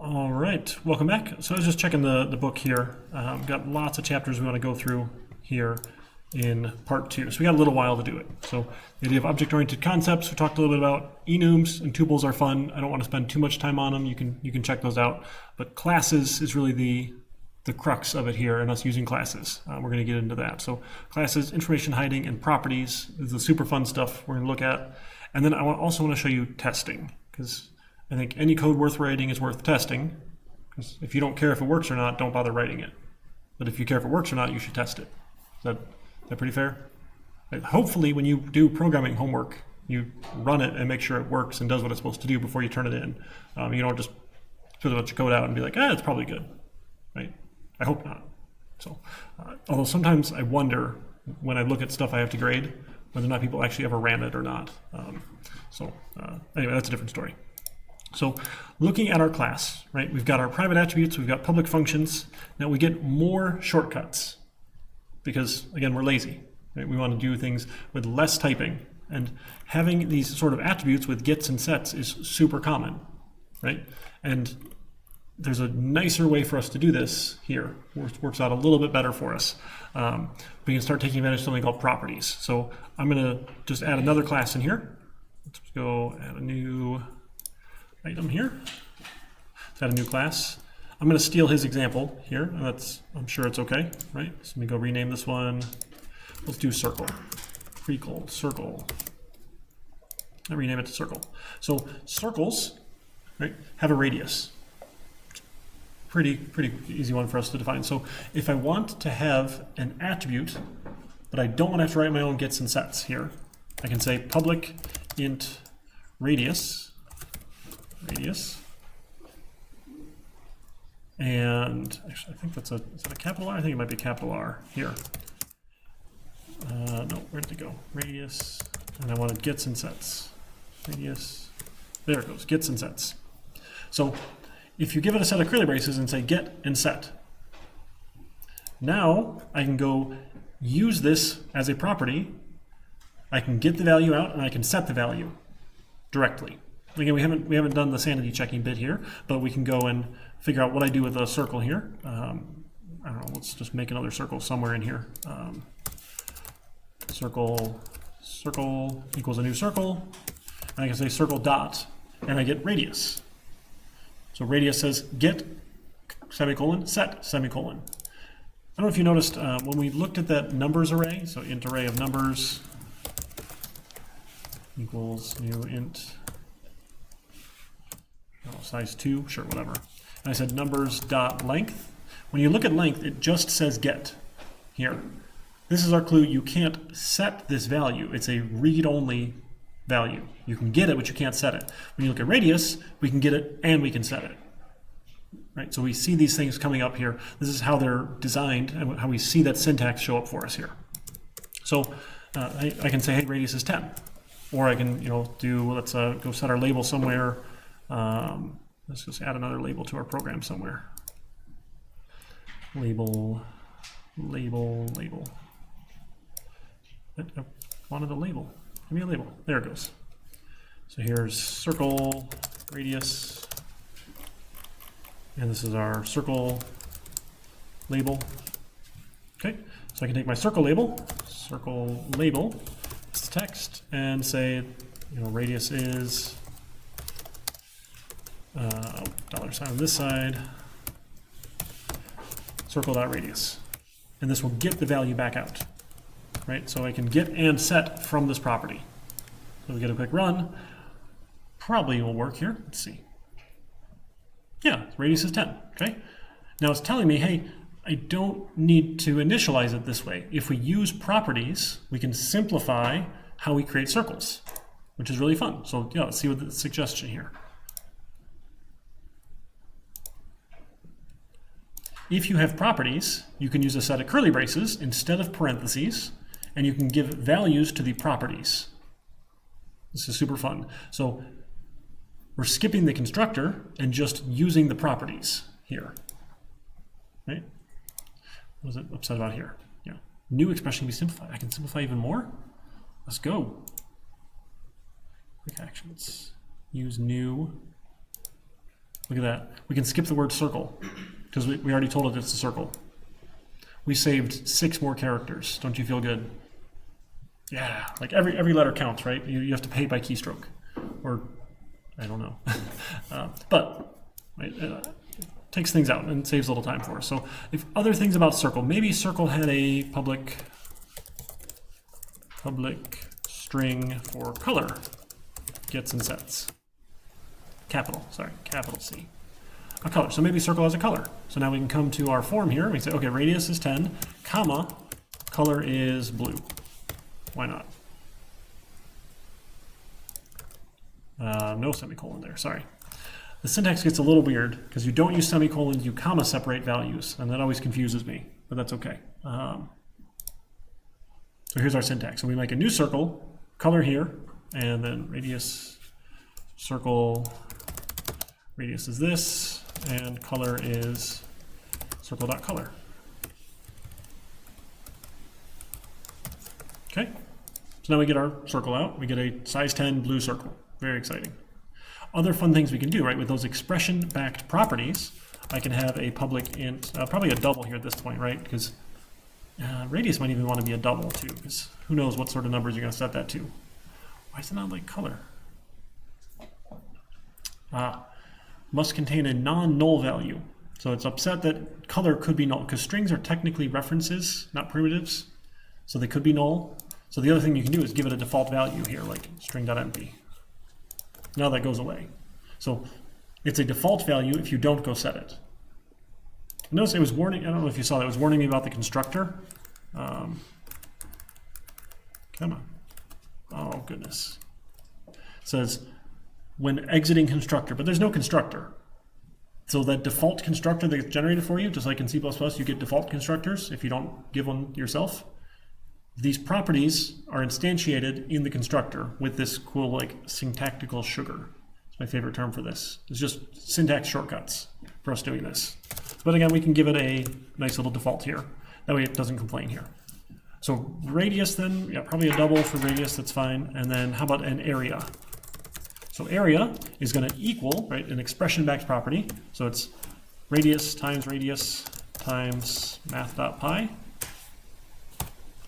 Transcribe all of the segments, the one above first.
All right, welcome back. So I was just checking the book here. Got lots of chapters we want to go through here in part 2. So we got a little while to do it. So the idea of object-oriented concepts, we talked a little bit about enums and tuples are fun. I don't want to spend too much time on them. You can check those out. But classes is really the crux of it here, and us using classes. We're going to get into that. So classes, information hiding, and properties is the super fun stuff we're going to look at. And then I also want to show you testing, because I think any code worth writing is worth testing, because if you don't care if it works or not, don't bother writing it. But if you care if it works or not, you should test it. Is that pretty fair? Like, hopefully when you do programming homework, you run it and make sure it works and does what it's supposed to do before you turn it in. You don't just put a bunch of code out and be like, it's probably good, right? I hope not. So, although sometimes I wonder when I look at stuff I have to grade, whether or not people actually ever ran it or not. Anyway, that's a different story. So looking at our class, right, we've got our private attributes, we've got public functions. Now we get more shortcuts because, again, we're lazy. Right? We want to do things with less typing. And having these sort of attributes with gets and sets is super common, right? And there's a nicer way for us to do this here. It works out a little bit better for us. We can start taking advantage of something called properties. So I'm going to just add another class in here. Let's go add a new item here. Let's add a new class. I'm going to steal his example here. And I'm sure it's okay, right? So let me go rename this one. Let's do circle. Prequel, circle. I rename it to circle. So circles, right, have a radius. Pretty easy one for us to define. So if I want to have an attribute, but I don't want to have to write my own gets and sets here, I can say public int radius, and actually I think is that a capital R? I think it might be a capital R here. No, where did it go? Radius, and I wanted gets and sets. Radius, there it goes, gets and sets. So if you give it a set of curly braces and say get and set, now I can go use this as a property. I can get the value out and I can set the value directly. Again, we haven't done the sanity checking bit here, but we can go and figure out what I do with a circle here. I don't know, let's just make another circle somewhere in here. Circle equals a new circle. And I can say circle dot, and I get radius. So radius says get semicolon, set semicolon. I don't know if you noticed when we looked at that numbers array, so int array of numbers equals new int size 2, sure, whatever. And I said numbers dot length. When you look at length, it just says get here. This is our clue. You can't set this value. It's a read-only value. You can get it, but you can't set it. When you look at radius, we can get it and we can set it. Right? So we see these things coming up here. This is how they're designed and how we see that syntax show up for us here. So I can say, hey, radius is 10. Or I can, let's go set our label somewhere. Let's just add another label to our program somewhere. Label. I wanted a label. Give me a label. There it goes. So here's circle radius, and this is our circle label. Okay, so I can take my circle label, it's text, and say, radius is $sign on this side, circle.radius, and this will get the value back out. Right, so I can get and set from this property. So we get a quick run. Probably will work here. Let's see. Yeah, radius is 10. Okay. Now it's telling me, hey, I don't need to initialize it this way. If we use properties, we can simplify how we create circles, which is really fun. So let's see what the suggestion here. If you have properties, you can use a set of curly braces instead of parentheses, and you can give values to the properties. This is super fun. So we're skipping the constructor and just using the properties here. Right? What is it upset about here? Yeah. New expression can be simplified. I can simplify even more. Let's go. Quick actions. Use new Look at that. We can skip the word circle because we already told it it's a circle. We saved 6 more characters. Don't you feel good? Yeah, like every letter counts, right? You have to pay by keystroke, or I don't know. But right, takes things out and saves a little time for us. So if other things about circle, maybe circle had a public string for color, gets and sets. Capital C. A color. So maybe circle has a color. So now we can come to our form here. We say, okay, radius is 10, comma, color is blue. Why not? No semicolon there, sorry. The syntax gets a little weird because you don't use semicolons, you comma separate values, and that always confuses me, but that's okay. So here's our syntax. So we make a new circle, color here, and then radius, circle, radius is this, and color is circle.color. Okay, so now we get our circle out. We get a size 10 blue circle. Very exciting. Other fun things we can do, right? With those expression-backed properties, I can have a public int, probably a double here at this point, right? Because radius might even want to be a double too, because who knows what sort of numbers you're going to set that to. Why is it not like color? Must contain a non-null value. So it's upset that color could be null, because strings are technically references, not primitives. So they could be null. So the other thing you can do is give it a default value here, like string.empty. Now that goes away. So it's a default value if you don't go set it. Notice it was warning, I don't know if you saw that, it was warning me about the constructor. Come on. Oh, goodness. It says, when exiting constructor, but there's no constructor. So that default constructor that gets generated for you, just like in C++, you get default constructors if you don't give one yourself. These properties are instantiated in the constructor with this cool, like, syntactical sugar. It's my favorite term for this. It's just syntax shortcuts for us doing this. But again, we can give it a nice little default here. That way it doesn't complain here. So radius then, yeah, probably a double for radius, that's fine. And then how about an area? So area is going to equal, right, an expression-backed property. So it's radius times math.pi.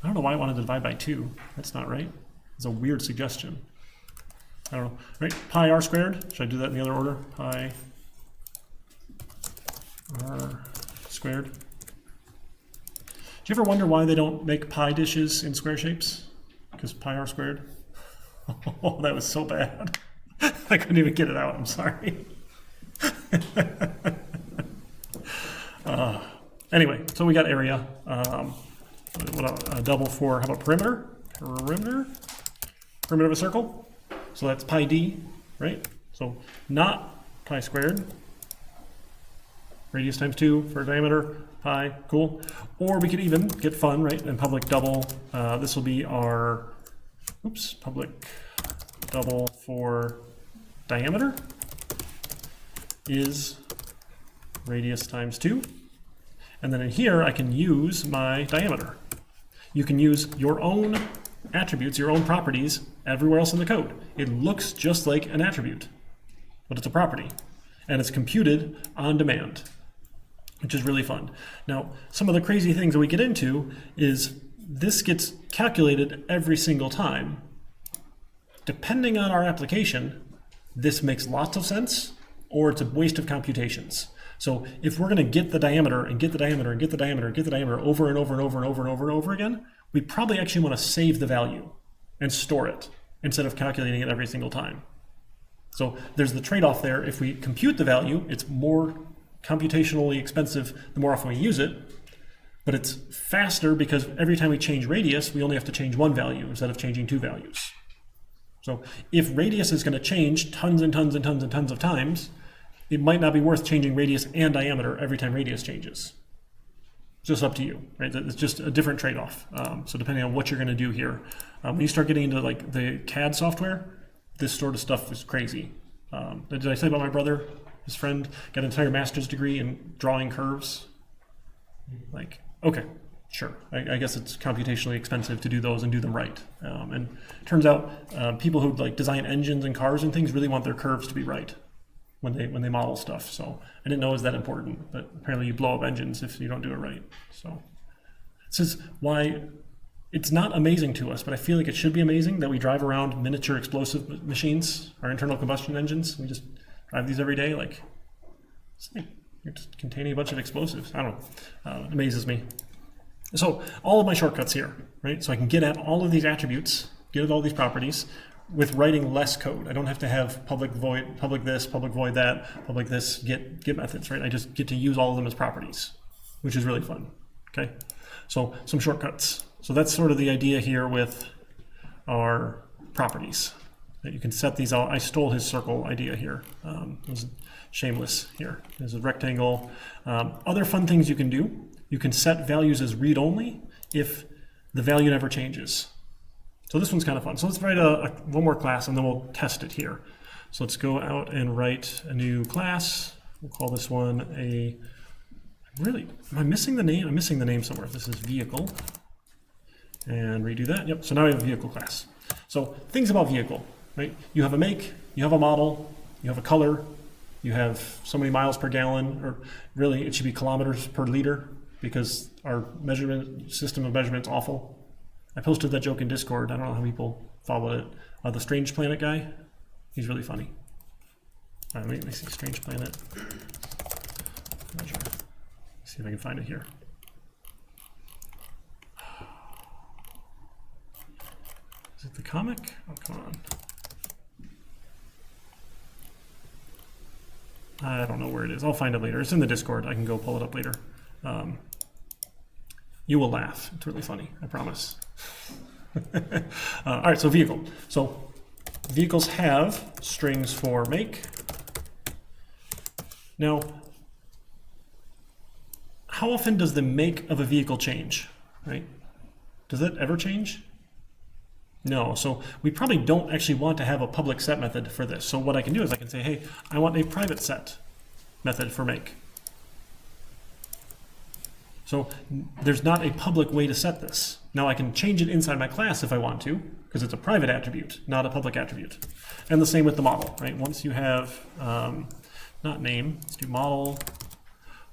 I don't know why I wanted to divide by 2. That's not right. It's a weird suggestion. I don't know. Right? Pi r squared. Should I do that in the other order? Pi r squared. Do you ever wonder why they don't make pie dishes in square shapes? Because pi r squared? Oh, that was so bad. I couldn't even get it out. I'm sorry. Anyway, so we got area. What a double for, how about perimeter? Perimeter of a circle. So that's pi d, right? So not pi squared. Radius times 2 for diameter, pi, cool. Or we could even get fun, right? And public double. This will be our, public double for diameter is radius times 2. And then in here, I can use my diameter. You can use your own attributes, your own properties, everywhere else in the code. It looks just like an attribute, but it's a property. And it's computed on demand, which is really fun. Now, some of the crazy things that we get into is this gets calculated every single time. Depending on our application, this makes lots of sense, or it's a waste of computations. So if we're going to get the diameter and get the diameter and get the diameter and get the diameter over and over and over and over and over and over again, we probably actually want to save the value and store it instead of calculating it every single time. So there's the trade-off there. If we compute the value, it's more computationally expensive the more often we use it, but it's faster because every time we change radius, we only have to change one value instead of changing 2 values. So if radius is going to change tons and tons and tons and tons of times, it might not be worth changing radius and diameter every time radius changes. It's just up to you, right? It's just a different trade-off. So depending on what you're going to do here, when you start getting into like the CAD software, this sort of stuff is crazy. Did I say about my brother, his friend, got an entire master's degree in drawing curves? Like, okay, sure. I guess it's computationally expensive to do those and do them right. And it turns out people who like design engines and cars and things really want their curves to be right. when they model stuff. So I didn't know it was that important, but apparently you blow up engines if you don't do it right. So this is why it's not amazing to us, but I feel like it should be amazing that we drive around miniature explosive machines, our internal combustion engines. We just drive these every day. Like, you're just containing a bunch of explosives. I don't know. It amazes me. So all of my shortcuts here, right? So I can get at all of these attributes, get at all these properties with writing less code. I don't have to have public void, public this, public void that, public this, get methods, right? I just get to use all of them as properties, which is really fun, okay? So some shortcuts. So that's sort of the idea here with our properties, that you can set these out. I stole his circle idea here. It was shameless here. There's a rectangle. Other fun things you can do. You can set values as read-only if the value never changes. So this one's kind of fun. So let's write one more class and then we'll test it here. So let's go out and write a new class. We'll call this one am I missing the name? I'm missing the name somewhere. This is vehicle. And redo that. Yep, so now we have a vehicle class. So things about vehicle, right? You have a make, you have a model, you have a color, you have so many miles per gallon, or really it should be kilometers per liter because our measurement system of measurement is awful. I posted that joke in Discord. I don't know how people followed it. The Strange Planet guy, he's really funny. All right, let me see, Strange Planet. Measure. Let's see if I can find it here. Is it the comic? Oh, come on. I don't know where it is. I'll find it later. It's in the Discord. I can go pull it up later. You will laugh. It's really funny, I promise. All right, so vehicle. So vehicles have strings for make. Now, how often does the make of a vehicle change, right? Does it ever change? No, so we probably don't actually want to have a public set method for this. So what I can do is I can say, hey, I want a private set method for make. So there's not a public way to set this. Now I can change it inside my class if I want to, because it's a private attribute, not a public attribute. And the same with the model, right? Once you have, not name, let's do model.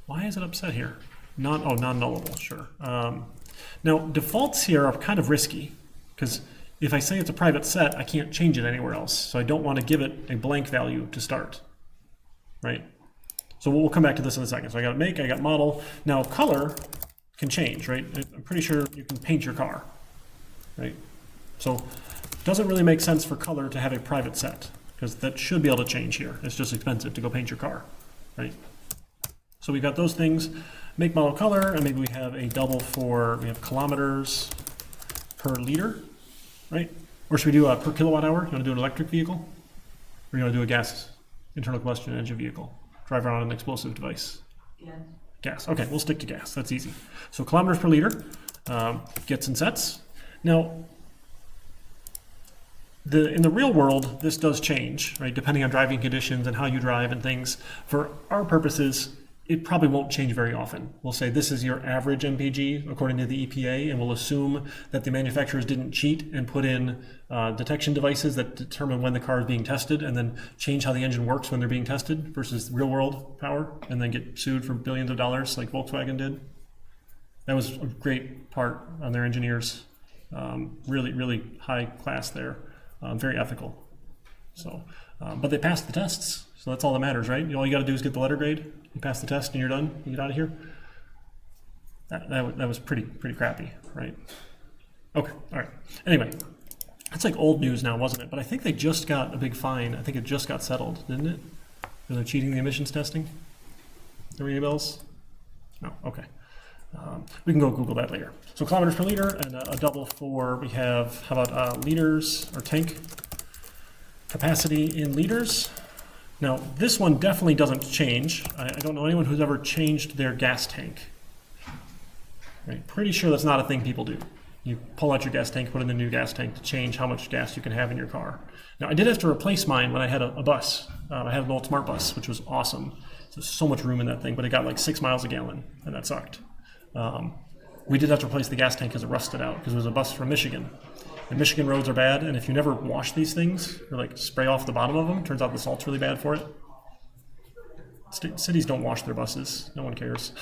Why is it upset here? Non-nullable, sure. Now defaults here are kind of risky, because if I say it's a private set, I can't change it anywhere else. So I don't want to give it a blank value to start, right? So we'll come back to this in a second. So I got make, I got model. Now color can change, right? I'm pretty sure you can paint your car, right? So it doesn't really make sense for color to have a private set because that should be able to change here. It's just expensive to go paint your car, right? So we got those things, make, model, color, and maybe we have a double for, we have kilometers per liter, right? Or should we do a per kilowatt hour? You want to do an electric vehicle? Or you want to do a gas internal combustion engine vehicle? Drive around an explosive device? Gas. Gas. Okay, we'll stick to gas. That's easy. So kilometers per liter, gets and sets. Now, in the real world, this does change, right? Depending on driving conditions and how you drive and things. For our purposes, it probably won't change very often. We'll say this is your average MPG according to the EPA, and we'll assume that the manufacturers didn't cheat and put in detection devices that determine when the car is being tested and then change how the engine works when they're being tested versus real world power and then get sued for billions of dollars like Volkswagen did. That was a great part on their engineers. Really, really high class there. Very ethical. So, but they passed the tests. So that's all that matters, right? All you got to do is get the letter grade. You pass the test and you're done. You get out of here. That was pretty crappy, right? Okay, all right. Anyway, that's like old news now, wasn't it? But I think they just got a big fine. I think it just got settled, didn't it? They're cheating the emissions testing. Are any bells? No. Okay. We can go Google that later. So kilometers per liter and a double for we have. How about liters or tank capacity in liters? Now, this one definitely doesn't change. I don't know anyone who's ever changed their gas tank. Right? Pretty sure that's not a thing people do. You pull out your gas tank, put in a new gas tank to change how much gas you can have in your car. Now, I did have to replace mine when I had a bus. I had an old smart bus, which was awesome. There's so much room in that thing, but it got like 6 miles a gallon, and that sucked. We did have to replace the gas tank because it rusted out, because it was a bus from Michigan. And Michigan roads are bad, and if you never wash these things, or like spray off the bottom of them, turns out the salt's really bad for it. Cities don't wash their buses. No one cares.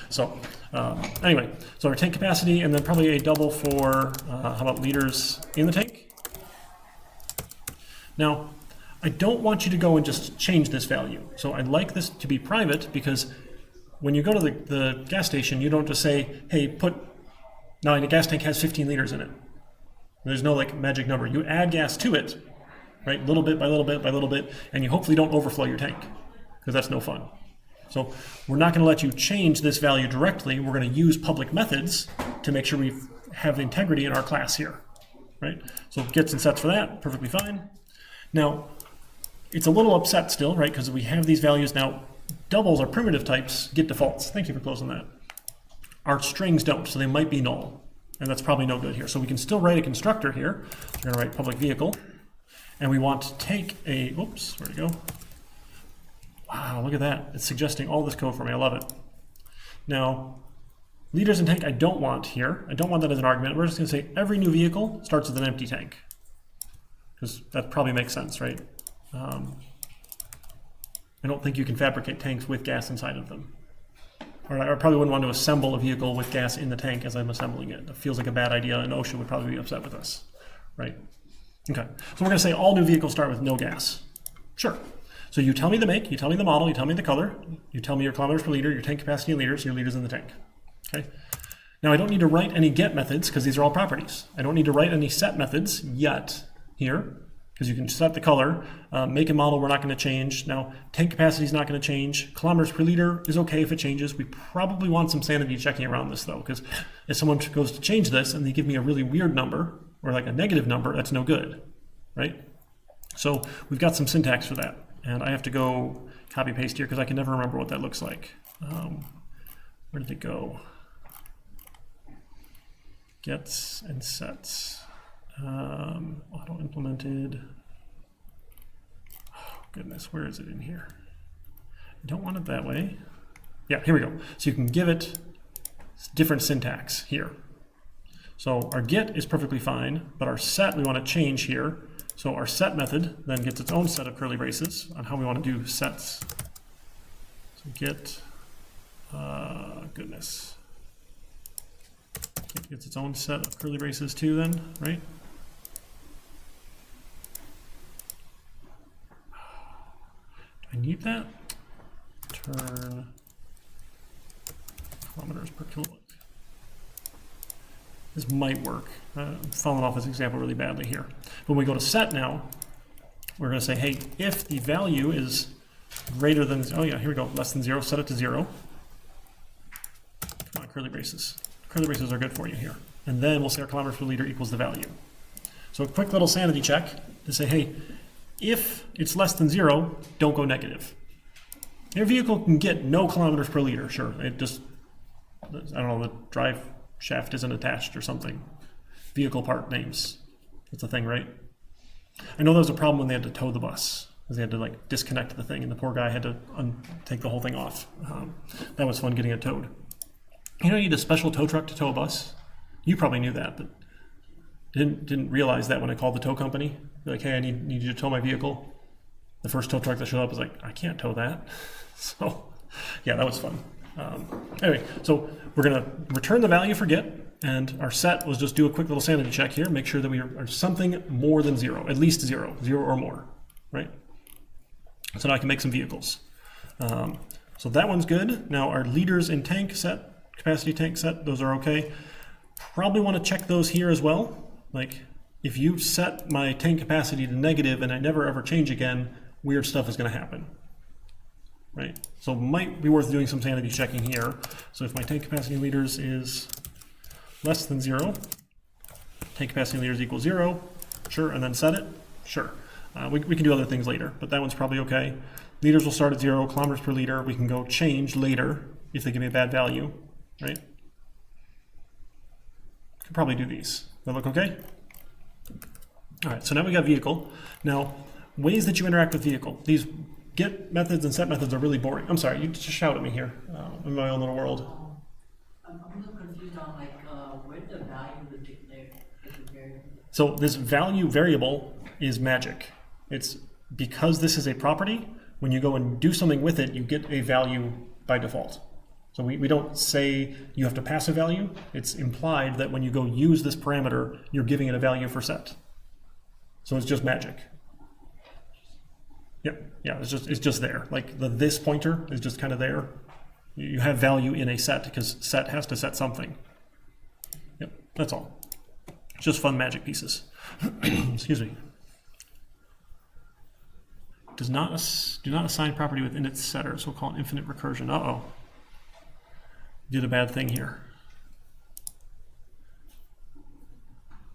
So anyway, so our tank capacity, and then probably a double for, how about liters in the tank? Now, I don't want you to go and just change this value. So I'd like this to be private, because when you go to the gas station, you don't just say, hey, now the gas tank has 15 liters in it. There's no like magic number. You add gas to it, right? Little bit by little bit by little bit, and you hopefully don't overflow your tank, because that's no fun. So we're not going to let you change this value directly. We're going to use public methods to make sure we have integrity in our class here, right? So gets and sets for that, perfectly fine. Now, it's a little upset still, right? Because we have these values now. Doubles are primitive types, get defaults. Thank you for closing that. Our strings don't, so they might be null. And that's probably no good here. So we can still write a constructor here. We're going to write public vehicle. And we want to take a, oops, where'd it go? Wow, look at that. It's suggesting all this code for me. I love it. Now, liters in tank I don't want here. I don't want that as an argument. We're just going to say every new vehicle starts with an empty tank, because that probably makes sense, right? I don't think you can fabricate tanks with gas inside of them. Or I probably wouldn't want to assemble a vehicle with gas in the tank as I'm assembling it. It feels like a bad idea, and OSHA would probably be upset with us, right? Okay, so we're going to say all new vehicles start with no gas. Sure. So you tell me the make, you tell me the model, you tell me the color, you tell me your kilometers per liter, your tank capacity in liters, your liters in the tank. Okay. Now I don't need to write any get methods, because these are all properties. I don't need to write any set methods yet here, because you can set the color. Make and model we're not going to change. Now tank capacity is not going to change. Kilometers per liter is okay if it changes. We probably want some sanity checking around this though, because if someone goes to change this and they give me a really weird number or like a negative number, that's no good, right? So we've got some syntax for that, and I have to go copy paste here because I can never remember what that looks like. Where did it go? Gets and sets. Auto implemented. Oh, goodness, where is it in here? I don't want it that way. Yeah, here we go. So you can give it different syntax here. So our get is perfectly fine, but our set we want to change here. So our set method then gets its own set of curly braces on how we want to do sets. So get, goodness. It gets its own set of curly braces too then, right? I need that. Turn kilometers per kilowatt. This might work. I'm falling off this example really badly here. When we go to set now, we're going to say, hey, if the value is greater than, oh yeah, here we go, less than 0, set it to 0. Come on, curly braces. Curly braces are good for you here. And then we'll say our kilometers per liter equals the value. So a quick little sanity check to say, hey, if it's less than 0, don't go negative. Your vehicle can get no kilometers per liter, sure. It just, I don't know, the drive shaft isn't attached or something. Vehicle part names. That's a thing, right? I know there was a problem when they had to tow the bus, because they had to like disconnect the thing, and the poor guy had to take the whole thing off. That was fun getting it towed. You don't need a special tow truck to tow a bus. You probably knew that, but didn't realize that when I called the tow company. They're like, hey, I need you to tow my vehicle. The first tow truck that showed up was like, I can't tow that. So yeah, that was fun. Anyway, so we're going to return the value for get, and our set was just do a quick little sanity check here, make sure that we are something more than 0, at least 0 or more, right? So now I can make some vehicles. So that one's good. Now our liters in tank set, capacity tank set, those are okay. Probably want to check those here as well. Like if you set my tank capacity to negative and I never ever change again, weird stuff is going to happen. Right, so it might be worth doing some sanity checking here. So if my tank capacity in liters is less than 0, tank capacity in liters equals 0, sure, and then set it, sure. We can do other things later, but that one's probably okay. Liters will start at 0, kilometers per liter. We can go change later if they give me a bad value, right? Could probably do these. That look okay? All right, so now we got vehicle. Now, ways that you interact with vehicle. These get methods and set methods are really boring. I'm sorry, you just shout at me here in my own little world. I'm a little confused on where the value is declared as a variable. So this value variable is magic. It's because this is a property, when you go and do something with it, you get a value by default. So we don't say you have to pass a value. It's implied that when you go use this parameter, you're giving it a value for set. So it's just magic. Yep, yeah, it's just there. Like the this pointer is just kind of there. You have value in a set because set has to set something. Yep, that's all. It's just fun magic pieces. Excuse me. Do not assign property within its setter, so we'll call it infinite recursion. Uh-oh. Did a bad thing here.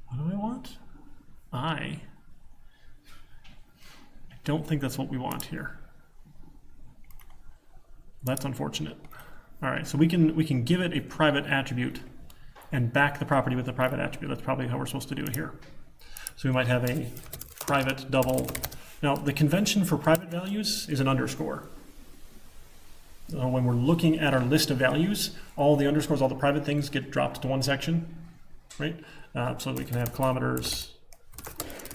What do I want? I don't think that's what we want here. That's unfortunate. All right, so we can give it a private attribute and back the property with a private attribute. That's probably how we're supposed to do it here. So we might have a private double. Now, the convention for private values is an underscore. So when we're looking at our list of values, all the underscores, all the private things get dropped to one section, right? So we can have kilometers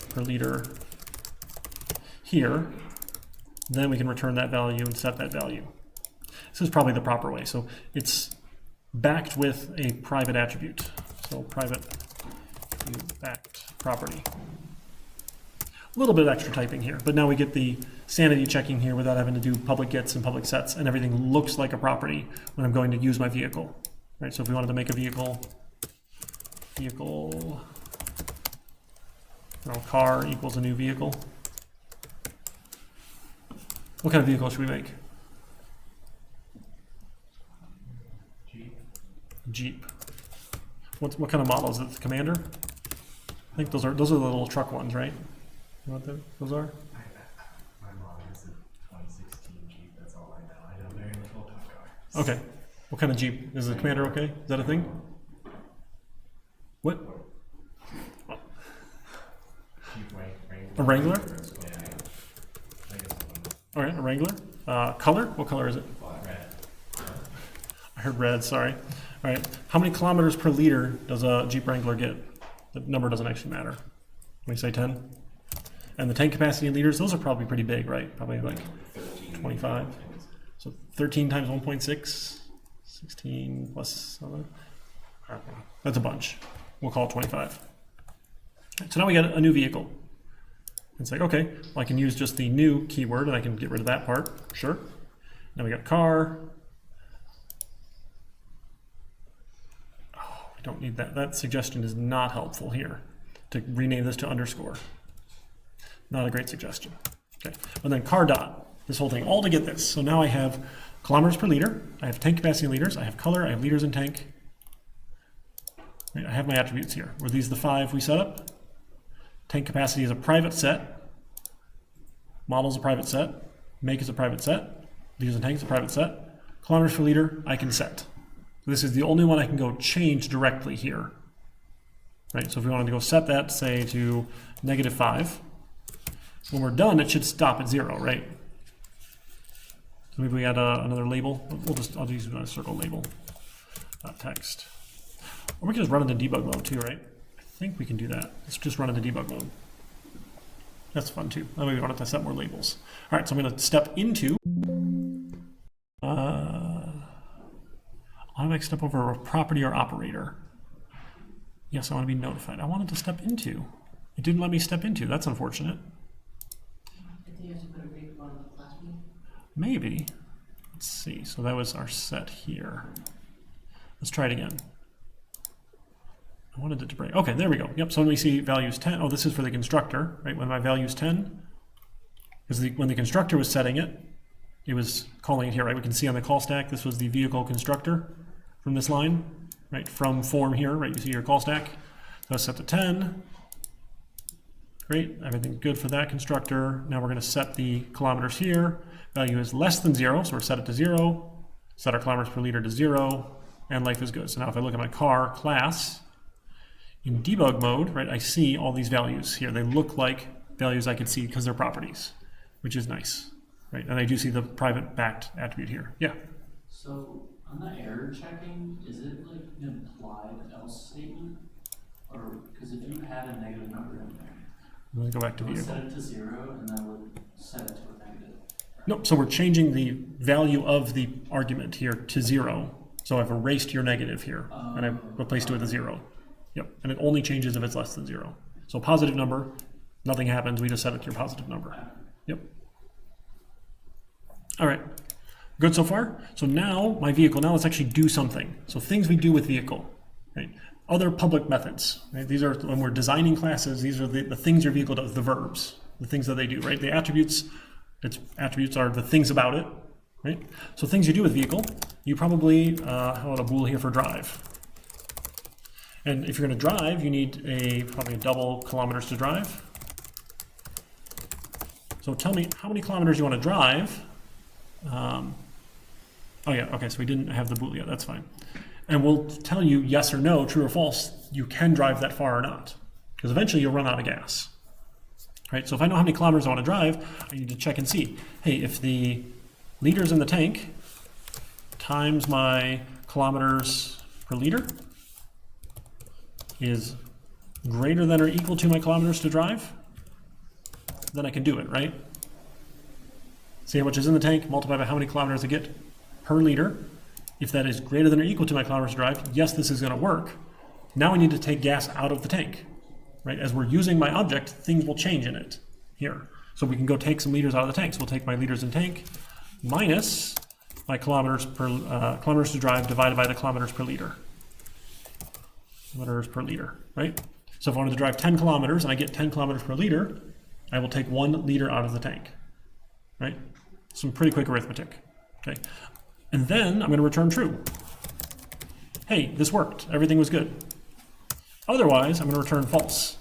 per liter here. Then we can return that value and set that value. This is probably the proper way. So it's backed with a private attribute. So private backed property. A little bit of extra typing here, but now we get the sanity checking here without having to do public gets and public sets, and everything looks like a property when I'm going to use my vehicle. Right? So if we wanted to make a vehicle, car equals a new vehicle. What kind of vehicle should we make? Jeep. What kind of model is it? The Commander? I think those are the little truck ones, right? You know what those are? My mom is a 2016 Jeep. That's all I know. I know very little about cars. Okay. What kind of Jeep? Is the Commander okay? Is that a thing? What? Jeep Wrangler. A Wrangler? Yeah. I guess All right, a Wrangler. Color? What color is it? red. I heard red, sorry. All right. How many kilometers per liter does a Jeep Wrangler get? The number doesn't actually matter. Can we say 10? And the tank capacity in liters, those are probably pretty big, right? Probably like 25. So 13 times 1.6, 16 plus 7. That's a bunch. We'll call it 25. So now we got a new vehicle. It's like, okay, well, I can use just the new keyword and I can get rid of that part. Sure. Now we got car. Oh, we don't need that. That suggestion is not helpful here to rename this to underscore. Not a great suggestion. Okay, and then car dot, this whole thing, all to get this. So now I have kilometers per liter, I have tank capacity in liters, I have color, I have liters in tank. Right, I have my attributes here. Were these the 5 we set up? Tank capacity is a private set. Model is a private set. Make is a private set. Liters and tank is a private set. Kilometers per liter, I can set. So this is the only one I can go change directly here. Right, so if we wanted to go set that, say, to -5, when we're done, it should stop at 0, right? So maybe we add another label. I'll use a circle label, text. Or we can just run into debug mode too, right? I think we can do that. Let's just run into debug mode. That's fun too. That way we don't have to set more labels. All right, so I'm going to step into automatic step over a property or operator. Yes, I want to be notified. I wanted to step into. It didn't let me step into. That's unfortunate. I think you have to put a break on the class meeting. Maybe. Let's see. So that was our set here. Let's try it again. I wanted it to break. Okay, there we go. Yep, so when we see values 10, oh, this is for the constructor, right? When my value is 10, because when the constructor was setting it, it was calling it here, right? We can see on the call stack, this was the vehicle constructor from this line, right? From form here, right? You see your call stack. So it's set to 10. Great, everything's good for that constructor. Now we're going to set the kilometers here. Value is less than 0, so we're set it to 0. Set our kilometers per liter to 0, and life is good. So now if I look at my car class, in debug mode, right, I see all these values here. They look like values I can see because they're properties, which is nice, right? And I do see the private backed attribute here. Yeah. So on the error checking, is it like an implied else statement? Or, because if you had a negative number in there, I'm going to go back to it would vehicle. set it to 0 and then would set it to a negative. No, so we're changing the value of the argument here to 0. So I've erased your negative here, and I've replaced it with a 0. Yep, and it only changes if it's less than 0. So positive number, nothing happens, we just set it to your positive number. Yep. All right, good so far? So now my vehicle, now let's actually do something. So things we do with vehicle, right? Other public methods, right? These are, when we're designing classes, these are the things your vehicle does, the verbs, the things that they do, right? The attributes, its attributes are the things about it, right? So things you do with vehicle, you probably, how about a bool here for drive? And if you're gonna drive, you need probably a double kilometers to drive. So tell me how many kilometers you wanna drive. Oh yeah, okay, so we didn't have the bool yet, that's fine. And we'll tell you yes or no, true or false, you can drive that far or not. Because eventually you'll run out of gas. Right, so if I know how many kilometers I want to drive, I need to check and see, hey, if the liters in the tank times my kilometers per liter is greater than or equal to my kilometers to drive, then I can do it, right? See how much is in the tank, multiply by how many kilometers I get per liter. If that is greater than or equal to my kilometers to drive, yes, this is going to work. Now I need to take gas out of the tank. Right? As we're using my object, things will change in it here. So we can go take some liters out of the tank. So we'll take my liters in tank minus my kilometers to drive divided by the kilometers per liter. Kilometers per liter, right? So if I wanted to drive 10 kilometers and I get 10 kilometers per liter, I will take 1 liter out of the tank, right? Some pretty quick arithmetic, okay? And then I'm going to return true. Hey, this worked. Everything was good. Otherwise, I'm going to return false.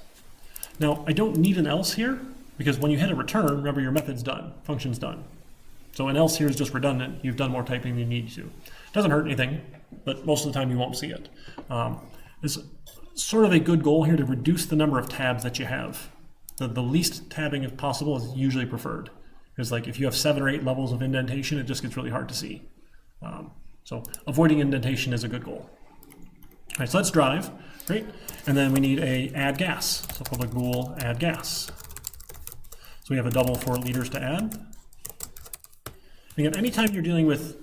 Now, I don't need an else here, because when you hit a return, remember your method's done, function's done. So an else here is just redundant. You've done more typing than you need to. It doesn't hurt anything, but most of the time you won't see it. It's sort of a good goal here to reduce the number of tabs that you have. The least tabbing if possible is usually preferred. Because like if you have 7 or 8 levels of indentation, it just gets really hard to see. So avoiding indentation is a good goal. All right, so let's drive, great. And then we need a add gas. So public bool add gas. So we have a double for liters to add. Again, anytime you're dealing with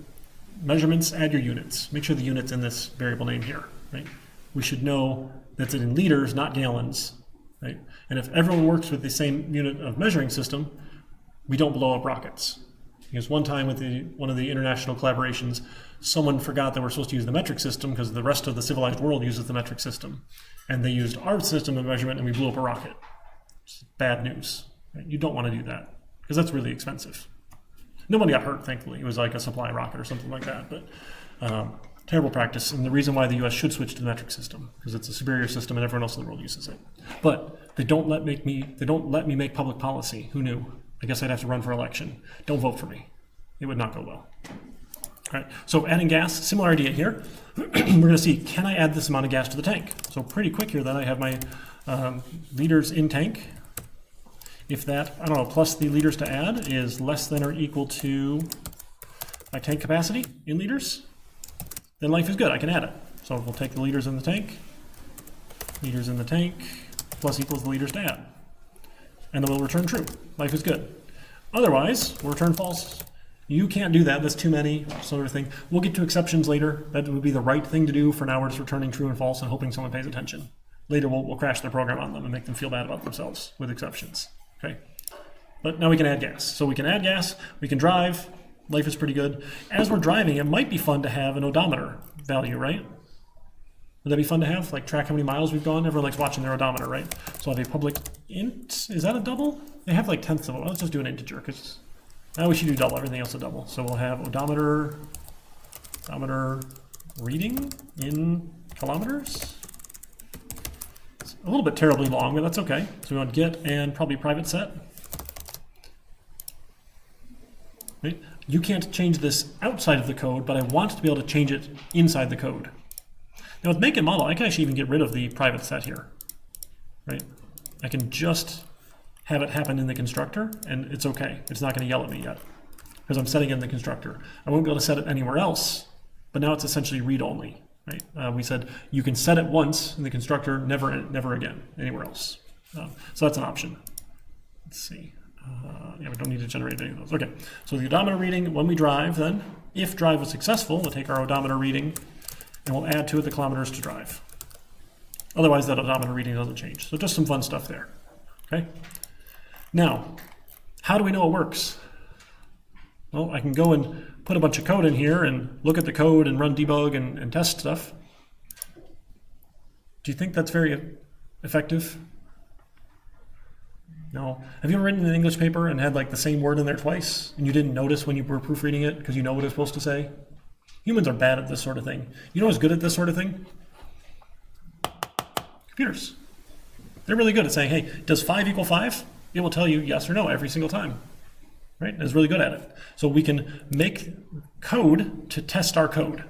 measurements, add your units. Make sure the unit's in this variable name here, right? We should know that's in liters, not gallons, right? And if everyone works with the same unit of measuring system, we don't blow up rockets. Because one time with one of the international collaborations, someone forgot that we're supposed to use the metric system because the rest of the civilized world uses the metric system. And they used our system of measurement and we blew up a rocket. It's bad news. Right? You don't want to do that because that's really expensive. Nobody got hurt, thankfully. It was like a supply rocket or something like that. But terrible practice, and the reason why the U.S. should switch to the metric system because it's a superior system and everyone else in the world uses it. But they don't let me make public policy. Who knew? I guess I'd have to run for election. Don't vote for me. It would not go well. All right, so adding gas, similar idea here. We're going to see, can I add this amount of gas to the tank? So pretty quick here then, I have my liters in tank. If that, I don't know, plus the liters to add is less than or equal to my tank capacity in liters, then life is good, I can add it. So we'll take the liters in the tank, plus equals the liters to add. And then we'll return true. Life is good. Otherwise, we'll return false. You can't do that. That's too many, sort of thing. We'll get to exceptions later. That would be the right thing to do. For now, we're just returning true and false and hoping someone pays attention. Later, we'll crash their program on them and make them feel bad about themselves with exceptions. Okay. But now we can add gas. So we can add gas. We can drive. Life is pretty good. As we're driving, it might be fun to have an odometer value, right? Would that be fun to have? Like track how many miles we've gone? Everyone likes watching their odometer, right? So I'll have a public int. Is that a double? They have like tenths of it. Let's just do an integer because now we should do double. Everything else is double. So we'll have odometer reading in kilometers. It's a little bit terribly long, but that's okay. So we want get and probably private set. Right? You can't change this outside of the code, but I want to be able to change it inside the code. Now with make and model, I can actually even get rid of the private set here, right? I can just have it happen in the constructor, and it's okay. It's not going to yell at me yet, because I'm setting it in the constructor. I won't be able to set it anywhere else, but now it's essentially read-only, right? We said you can set it once in the constructor, never again, anywhere else. So that's an option. Let's see. Yeah, we don't need to generate any of those. Okay, so the odometer reading when we drive then, if drive was successful, we'll take our odometer reading and we'll add to it the kilometers to drive. Otherwise, that odometer reading doesn't change. So just some fun stuff there, okay? Now, how do we know it works? Well, I can go and put a bunch of code in here and look at the code and run debug and test stuff. Do you think that's very effective? No. Have you ever written an English paper and had like the same word in there twice and you didn't notice when you were proofreading it because you know what it's supposed to say? Humans are bad at this sort of thing. You know who's good at this sort of thing? Computers. They're really good at saying, hey, does 5 equal 5? It will tell you yes or no every single time. Right? It's really good at it. So we can make code to test our code,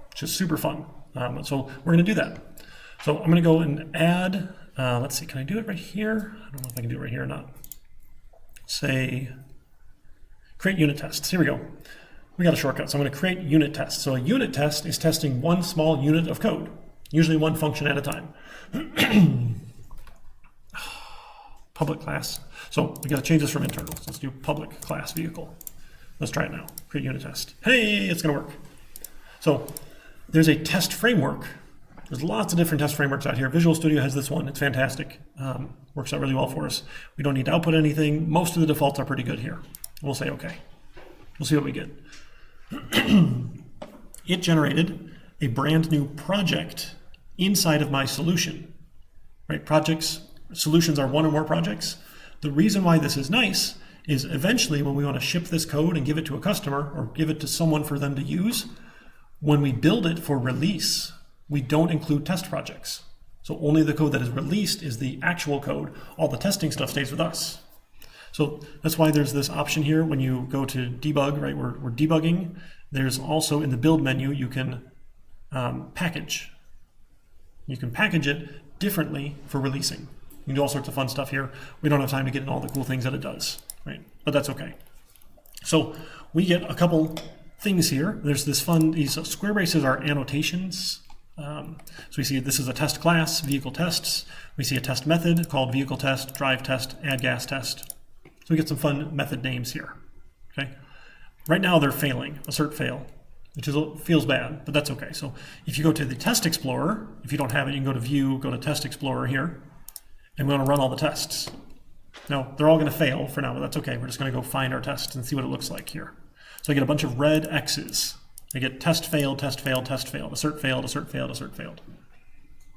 which is super fun. So we're going to do that. So I'm going to go and add, let's see, can I do it right here? I don't know if I can do it right here or not. Say, create unit tests. Here we go. We got a shortcut, so I'm going to create unit tests. So a unit test is testing one small unit of code, usually one function at a time. Public class. So we got to change this from internal. So let's do public class vehicle. Let's try it now. Create unit test. Hey, it's going to work. So there's a test framework. There's lots of different test frameworks out here. Visual Studio has this one. It's fantastic. Works out really well for us. We don't need to output anything. Most of the defaults are pretty good here. We'll say okay. We'll see what we get. It generated a brand new project inside of my solution. Right? Solutions are one or more projects. The reason why this is nice is eventually when we want to ship this code and give it to a customer or give it to someone for them to use, when we build it for release, we don't include test projects. So only the code that is released is the actual code. All the testing stuff stays with us. So that's why there's this option here when you go to debug, right? We're debugging. There's also in the build menu, you can package. You can package it differently for releasing. You can do all sorts of fun stuff here. We don't have time to get into all the cool things that it does, right? But that's okay. So we get a couple things here. There's this fun, these square braces are annotations. So we see this is a test class, vehicle tests. We see a test method called vehicle test, drive test, add gas test. So we get some fun method names here, okay? Right now they're failing, assert fail, which feels bad, but that's okay. So if you go to the test explorer, if you don't have it, you can go to view, go to test explorer here, and we're gonna run all the tests. Now, they're all gonna fail for now, but that's okay. We're just gonna go find our tests and see what it looks like here. So I get a bunch of red X's. I get test failed, test failed, test failed, assert failed, assert failed, assert failed.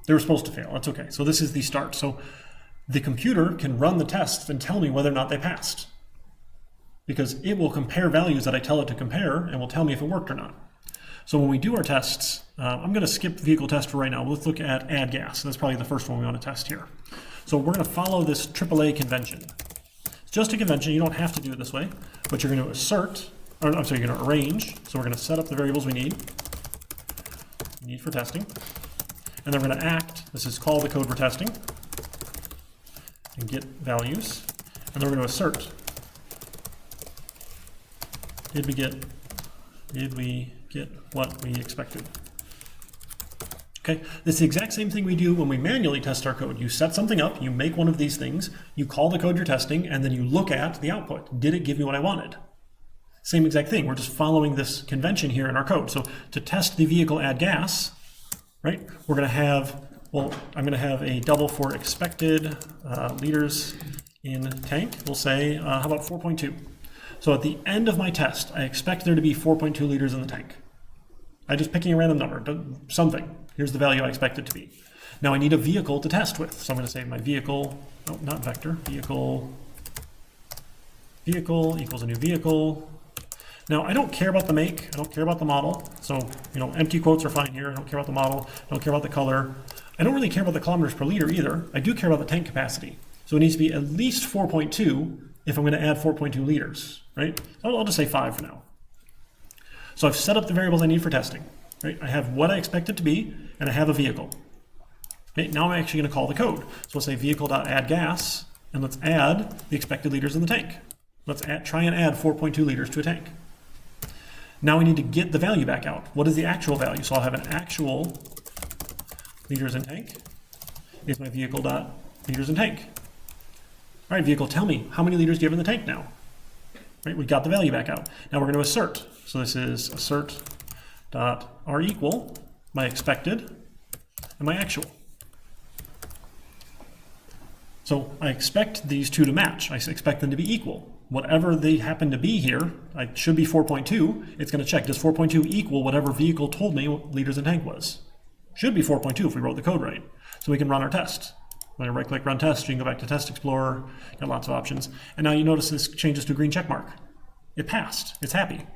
They were supposed to fail, that's okay. So this is the start. So the computer can run the tests and tell me whether or not they passed, because it will compare values that I tell it to compare and will tell me if it worked or not. So when we do our tests, I'm gonna skip vehicle test for right now. Let's look at add gas. That's probably the first one we wanna test here. So we're gonna follow this AAA convention. It's just a convention, you don't have to do it this way, but you're gonna assert, or I'm sorry, you're gonna arrange. So we're gonna set up the variables we need for testing. And then we're gonna act, this is call the code we're testing, and get values. And then we're gonna assert. Did we get what we expected? Okay, this is the exact same thing we do when we manually test our code. You set something up, you make one of these things, you call the code you're testing, and then you look at the output. Did it give me what I wanted? Same exact thing. We're just following this convention here in our code. So to test the vehicle add gas, right, we're going to have, well, I'm going to have a double for expected liters in tank. We'll say, how about 4.2? So at the end of my test, I expect there to be 4.2 liters in the tank. I'm just picking a random number, something. Here's the value I expect it to be. Now I need a vehicle to test with. So I'm going to say my vehicle, no, not vector, vehicle equals a new vehicle. Now I don't care about the make, I don't care about the model. So, empty quotes are fine here. I don't care about the model, I don't care about the color. I don't really care about the kilometers per liter either. I do care about the tank capacity. So it needs to be at least 4.2 if I'm going to add 4.2 liters, right? I'll just say 5 for now. So I've set up the variables I need for testing, right? I have what I expect it to be, and I have a vehicle. Okay, now I'm actually going to call the code. So we'll say vehicle.addGas, and let's add the expected liters in the tank. Let's try and add 4.2 liters to a tank. Now we need to get the value back out. What is the actual value? So I'll have an actual liters in tank is my vehicle.liters in tank. All right, vehicle, tell me, how many liters do you have in the tank now? Right, we got the value back out. Now we're going to assert. So this is assert dot r equal my expected and my actual. So I expect these two to match. I expect them to be equal. Whatever they happen to be here, I should be 4.2. It's going to check, does 4.2 equal whatever vehicle told me what liters in tank was? Should be 4.2 if we wrote the code right. So we can run our test. When I right-click Run Test, you can go back to Test Explorer, got lots of options. And now you notice this changes to a green check mark. It passed. It's happy,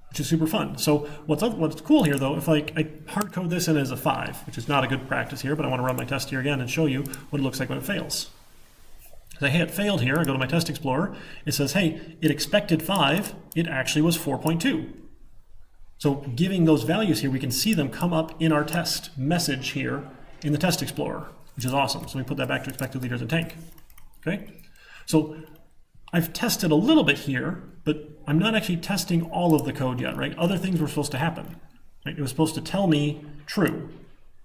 which is super fun. So what's cool here, though, if I hard code this in as a 5, which is not a good practice here, but I want to run my test here again and show you what it looks like when it fails. So I hit failed here. I go to my Test Explorer. It says, hey, it expected 5. It actually was 4.2. So giving those values here, we can see them come up in our test message here in the Test Explorer, which is awesome. So we put that back to expected liters in tank. Okay? So I've tested a little bit here, but I'm not actually testing all of the code yet, right? Other things were supposed to happen. Right? It was supposed to tell me true.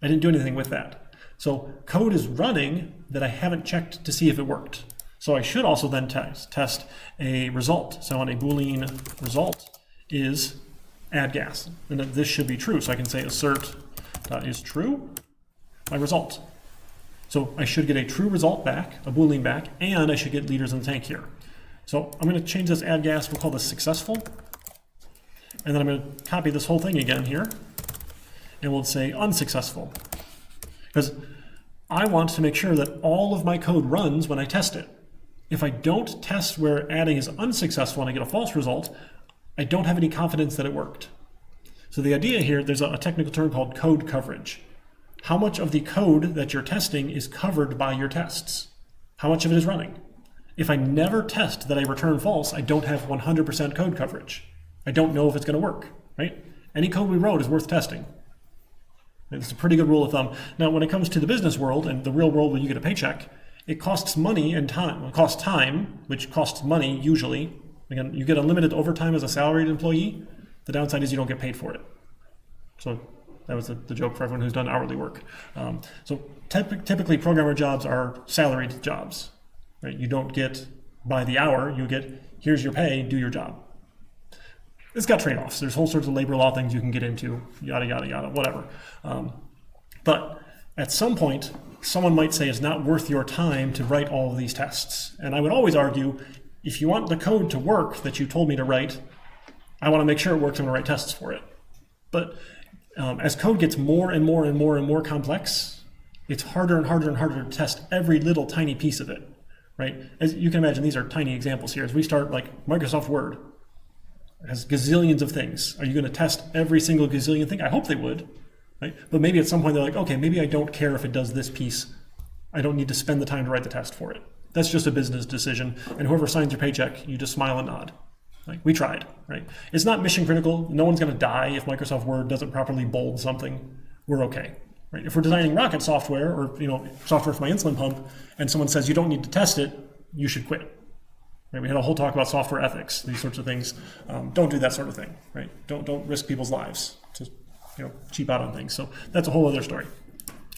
I didn't do anything with that. So code is running that I haven't checked to see if it worked. So I should also then test a result. So on a Boolean result is add gas. And then this should be true. So I can say assert is true, my result. So I should get a true result back, a Boolean back, and I should get liters in the tank here. So I'm going to change this add gas, we'll call this successful. And then I'm going to copy this whole thing again here, and we'll say unsuccessful. Because I want to make sure that all of my code runs when I test it. If I don't test where adding is unsuccessful and I get a false result, I don't have any confidence that it worked. So the idea here, there's a technical term called code coverage. How much of the code that you're testing is covered by your tests? How much of it is running? If I never test that I return false, I don't have 100% code coverage. I don't know if it's going to work, right? Any code we wrote is worth testing. It's a pretty good rule of thumb. Now, when it comes to the business world and the real world where you get a paycheck, it costs money and time. It costs time, which costs money usually. Again, you get unlimited overtime as a salaried employee. The downside is you don't get paid for it. So that was the joke for everyone who's done hourly work. So typically programmer jobs are salaried jobs. Right? You don't get by the hour, you get, here's your pay, do your job. It's got trade-offs. There's whole sorts of labor law things you can get into, yada, yada, yada, whatever. But at some point, someone might say it's not worth your time to write all of these tests. And I would always argue, if you want the code to work that you told me to write, I want to make sure it works. I'm going to write tests for it. But as code gets more and more and more and more complex, it's harder and harder and harder to test every little tiny piece of it, right? As you can imagine, these are tiny examples here. As we start, like Microsoft Word has gazillions of things. Are you going to test every single gazillion thing? I hope they would, right? But maybe at some point they're like, okay, maybe I don't care if it does this piece. I don't need to spend the time to write the test for it. That's just a business decision. And whoever signs your paycheck, you just smile and nod. Like, we tried, right? It's not mission critical. No one's going to die if Microsoft Word doesn't properly bold something. We're okay, right? If we're designing rocket software or software for my insulin pump, and someone says you don't need to test it, you should quit. Right? We had a whole talk about software ethics, these sorts of things. Don't do that sort of thing, right? Don't risk people's lives to cheap out on things. So that's a whole other story.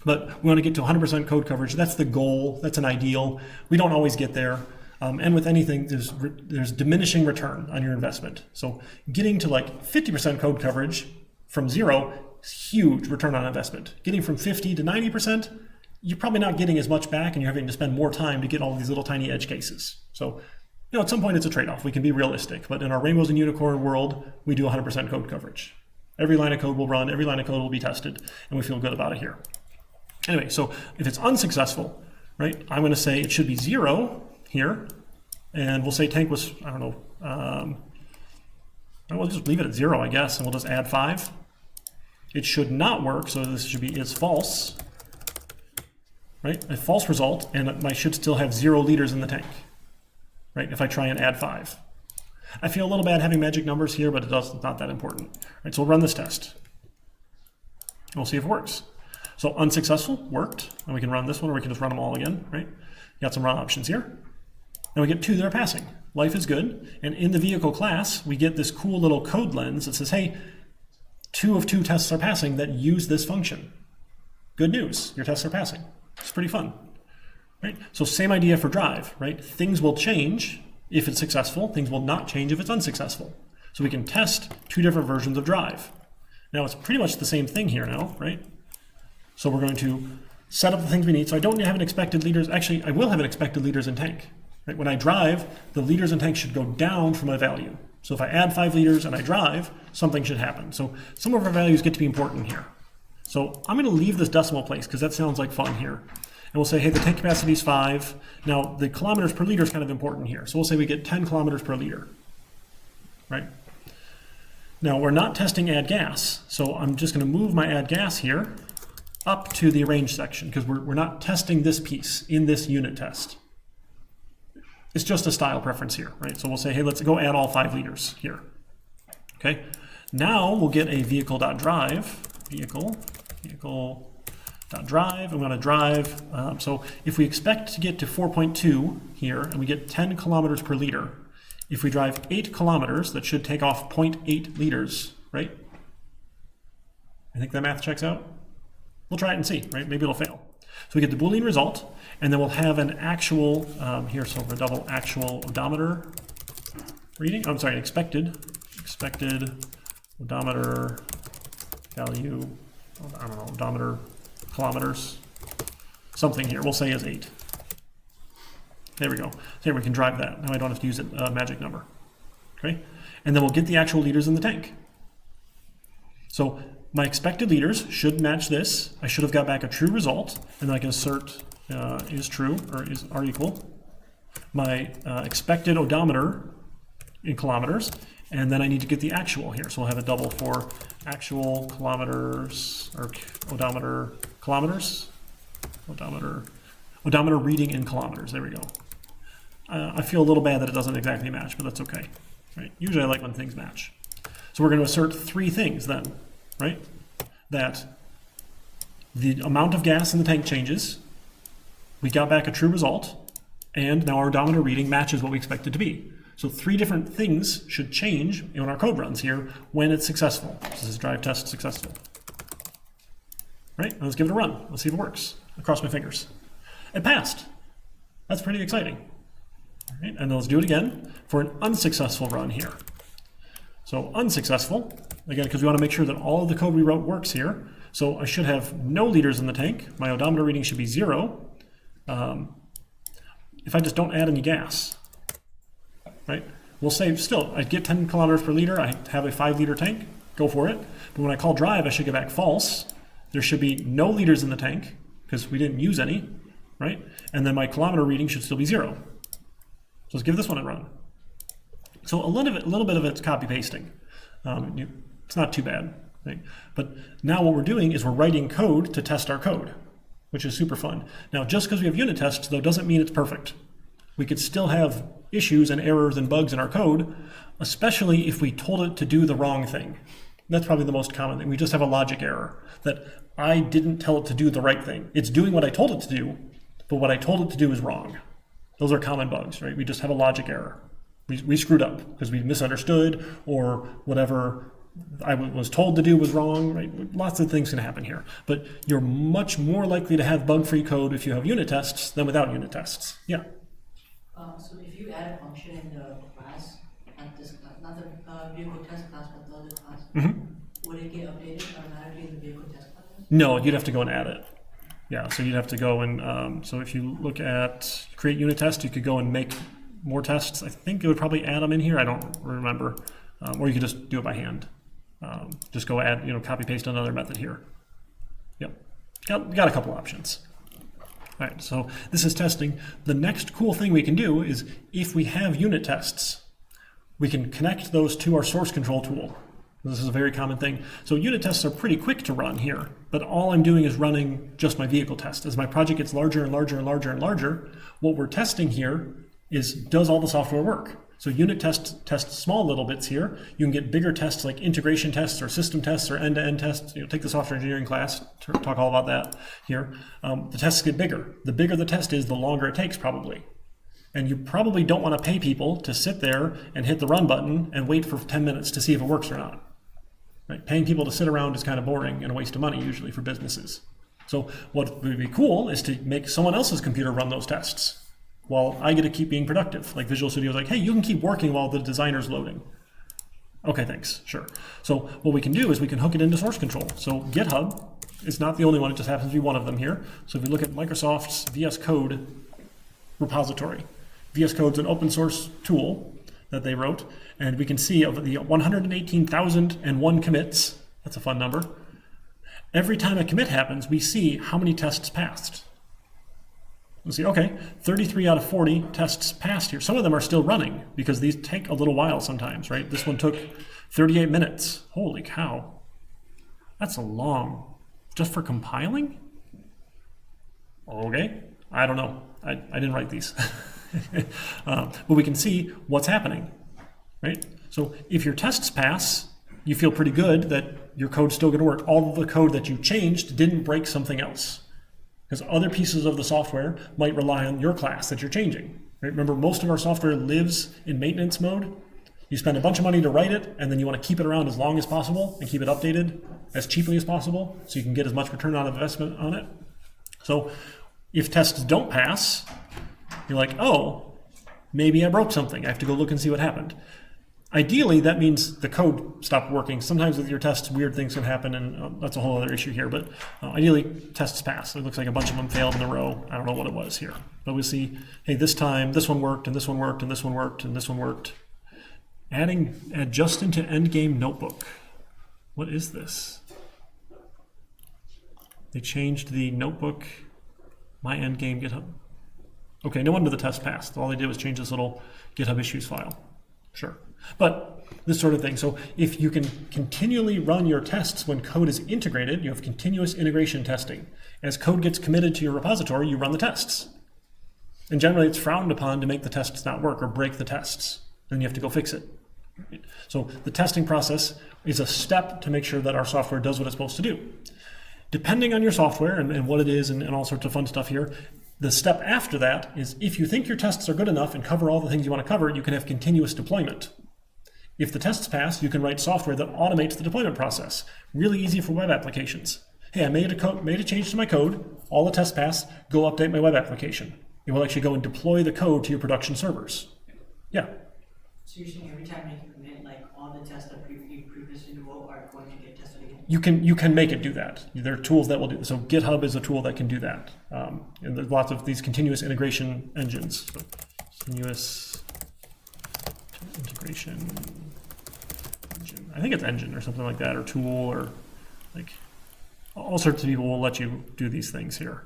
But we want to get to 100% code coverage. That's the goal. That's an ideal. We don't always get there. And with anything, there's diminishing return on your investment. So getting to like 50% code coverage from 0 is huge return on investment. Getting from 50 to 90%, you're probably not getting as much back, and you're having to spend more time to get all these little tiny edge cases. So at some point it's a trade-off. We can be realistic, but in our rainbows and unicorn world, we do 100% code coverage. Every line of code will run, every line of code will be tested, and we feel good about it here. Anyway, so if it's unsuccessful, right, I'm going to say it should be 0 here, and we'll say tank was, I don't know, we'll just leave it at 0, I guess, and we'll just add 5. It should not work, so this should be is false, right, a false result, and I should still have 0 liters in the tank, right, if I try and add 5. I feel a little bad having magic numbers here, but it's not that important. Right, so we'll run this test. We'll see if it works. So unsuccessful, worked, and we can run this one, or we can just run them all again, right? Got some run options here. And we get 2 that are passing. Life is good. And in the vehicle class, we get this cool little code lens that says, hey, 2 of 2 tests are passing that use this function. Good news, your tests are passing. It's pretty fun. right? So same idea for drive, right? Things will change if it's successful, things will not change if it's unsuccessful. So we can test two different versions of drive. Now it's pretty much the same thing here now, right? So we're going to set up the things we need. So I don't have an expected liters. Actually, I will have an expected liters in tank. Right? When I drive, the liters in tank should go down from my value. So if I add 5 liters and I drive, something should happen. So some of our values get to be important here. So I'm going to leave this decimal place because that sounds like fun here. And we'll say, hey, the tank capacity is 5. Now the kilometers per liter is kind of important here. So we'll say we get 10 kilometers per liter, right? Now we're not testing add gas. So I'm just going to move my add gas here up to the arrange section because we're not testing this piece in this unit test. It's just a style preference here, right? So we'll say, hey, let's go add all 5 liters here. Okay. Now we'll get a vehicle.drive, vehicle.drive. I'm going to drive. So if we expect to get to 4.2 here and we get 10 kilometers per liter, if we drive 8 kilometers, that should take off 0.8 liters, right? I think that math checks out. We'll try it and see, right? Maybe it'll fail. So we get the Boolean result, and then we'll have an actual, here, so we're double actual odometer reading. I'm sorry, expected odometer value, I don't know, odometer kilometers, something here. We'll say is 8. There we go. So here we can drive that. Now I don't have to use a magic number. Okay? And then we'll get the actual liters in the tank. So my expected liters should match this. I should have got back a true result, and then I can assert is true or are equal. My expected odometer in kilometers, and then I need to get the actual here. So we'll have a double for actual kilometers or odometer kilometers, odometer reading in kilometers. There we go. I feel a little bad that it doesn't exactly match, but that's okay. Right? Usually I like when things match. So we're going to assert 3 things then. Right? That the amount of gas in the tank changes, we got back a true result, and now our odometer reading matches what we expect it to be. So 3 different things should change when our code runs here when it's successful. This is drive test successful. Right? Now let's give it a run. Let's see if it works. I cross my fingers. It passed. That's pretty exciting. All right? And then let's do it again for an unsuccessful run here. So unsuccessful. Again, because we want to make sure that all of the code we wrote works here. So I should have no liters in the tank. My odometer reading should be 0. If I just don't add any gas, right? We'll say still, I get 10 kilometers per liter. I have a 5-liter tank. Go for it. But when I call drive, I should get back false. There should be no liters in the tank because we didn't use any, right? And then my kilometer reading should still be 0. So let's give this one a run. So a little bit of it's copy pasting. It's not too bad, right? But now what we're doing is we're writing code to test our code, which is super fun. Now, just because we have unit tests, though, doesn't mean it's perfect. We could still have issues and errors and bugs in our code, especially if we told it to do the wrong thing. That's probably the most common thing. We just have a logic error that I didn't tell it to do the right thing. It's doing what I told it to do, but what I told it to do is wrong. Those are common bugs, right? We just have a logic error. We screwed up because we misunderstood or whatever I was told to do was wrong, right? Lots of things can happen here. But you're much more likely to have bug-free code if you have unit tests than without unit tests. Yeah? So if you add a function in the class, not this class, not the vehicle test class, but the other class, would it get updated automatically in the vehicle test class? No, you'd have to go and add it. Yeah, so you'd have to go and, so if you look at create unit test, you could go and make more tests. I think it would probably add them in here. I don't remember. Or you could just do it by hand. Just go add, copy paste another method here. Yep, got a couple options. All right, so this is testing. The next cool thing we can do is if we have unit tests, we can connect those to our source control tool. This is a very common thing. So unit tests are pretty quick to run here, but all I'm doing is running just my vehicle test. As my project gets larger and larger and larger and larger, what we're testing here is, does all the software work? So unit tests small little bits here. You can get bigger tests like integration tests or system tests or end-to-end tests. Take the software engineering class, talk all about that here. The tests get bigger. The bigger the test is, the longer it takes probably. And you probably don't want to pay people to sit there and hit the run button and wait for 10 minutes to see if it works or not. Right? Paying people to sit around is kind of boring and a waste of money usually for businesses. So what would be cool is to make someone else's computer run those tests while I get to keep being productive. Like Visual Studio is like, hey, you can keep working while the designer's loading. Okay, thanks, sure. So what we can do is we can hook it into source control. So GitHub is not the only one, it just happens to be one of them here. So if you look at Microsoft's VS Code repository, VS Code's an open source tool that they wrote, and we can see of the 118,001 commits, that's a fun number, every time a commit happens, we see how many tests passed. We'll see, okay, 33 out of 40 tests passed here. Some of them are still running because these take a little while sometimes, right? This one took 38 minutes. Holy cow. That's a long, just for compiling? Okay, I don't know. I didn't write these. But we can see what's happening, right? So if your tests pass, you feel pretty good that your code's still gonna work. All of the code that you changed didn't break something else. Because other pieces of the software might rely on your class that you're changing. Right? Remember, most of our software lives in maintenance mode. You spend a bunch of money to write it, and then you want to keep it around as long as possible and keep it updated as cheaply as possible so you can get as much return on investment on it. So if tests don't pass, you're like, oh, maybe I broke something. I have to go look and see what happened. Ideally, that means the code stopped working. Sometimes with your tests, weird things can happen, and that's a whole other issue here. But ideally, tests pass. It looks like a bunch of them failed in a row. I don't know what it was here. But we see, hey, this time, this one worked, and this one worked, and this one worked, and this one worked. Add just into endgame notebook. What is this? They changed the notebook, my endgame GitHub. Okay, no wonder the test passed. All they did was change this little GitHub issues file. Sure. But this sort of thing. So if you can continually run your tests when code is integrated, you have continuous integration testing. As code gets committed to your repository, you run the tests. And generally it's frowned upon to make the tests not work or break the tests. Then you have to go fix it. So the testing process is a step to make sure that our software does what it's supposed to do. Depending on your software and what it is and all sorts of fun stuff here, the step after that is if you think your tests are good enough and cover all the things you want to cover, you can have continuous deployment. If the tests pass, you can write software that automates the deployment process. Really easy for web applications. Hey, I made a change to my code, all the tests pass, go update my web application. It will actually go and deploy the code to your production servers. Yeah. So you're saying every time you commit, like all the tests that you previously wrote are going to get tested again? You can make it do that. There are tools that will do. So GitHub is a tool that can do that. And there's lots of these continuous integration engines. So continuous integration engine. I think it's engine or something like that, or tool, or like all sorts of people will let you do these things here.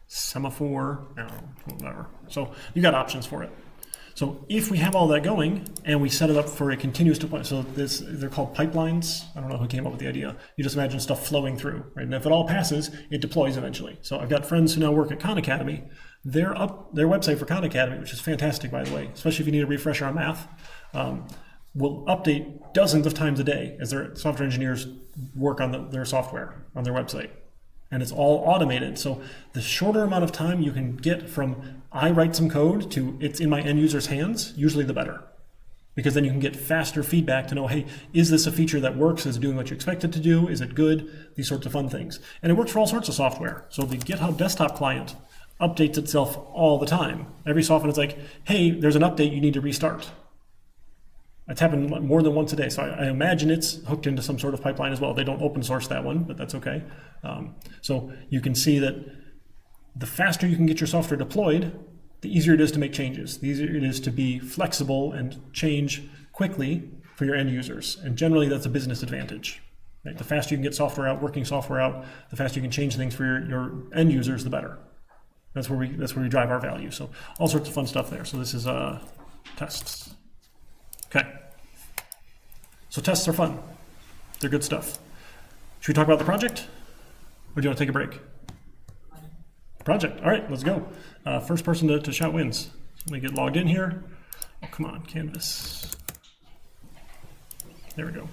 Semaphore, no, whatever. So you got options for it. So if we have all that going and we set it up for a continuous deployment, so they're called pipelines. I don't know who came up with the idea. You just imagine stuff flowing through, right? And if it all passes, it deploys eventually. So I've got friends who now work at Khan Academy. They're up their website for Khan Academy, which is fantastic, by the way, especially if you need a refresher on math. Will update dozens of times a day as their software engineers work on their software on their website. And it's all automated. So the shorter amount of time you can get from I write some code to it's in my end user's hands, usually the better. Because then you can get faster feedback to know, hey, is this a feature that works? Is it doing what you expect it to do? Is it good? These sorts of fun things. And it works for all sorts of software. So the GitHub desktop client updates itself all the time. Every so often it's like, hey, there's an update, you need to restart. It's happened more than once a day. So I imagine it's hooked into some sort of pipeline as well. They don't open source that one, but that's okay. So you can see that the faster you can get your software deployed, the easier it is to make changes. The easier it is to be flexible and change quickly for your end users. And generally that's a business advantage. Right? The faster you can get software out, working software out, the faster you can change things for your end users, the better. That's where we drive our value. So all sorts of fun stuff there. So this is tests. Okay. So tests are fun. They're good stuff. Should we talk about the project? Or do you want to take a break? Project. All right, let's go. First person to shout wins. Let me get logged in here. Oh, come on, Canvas. There we go.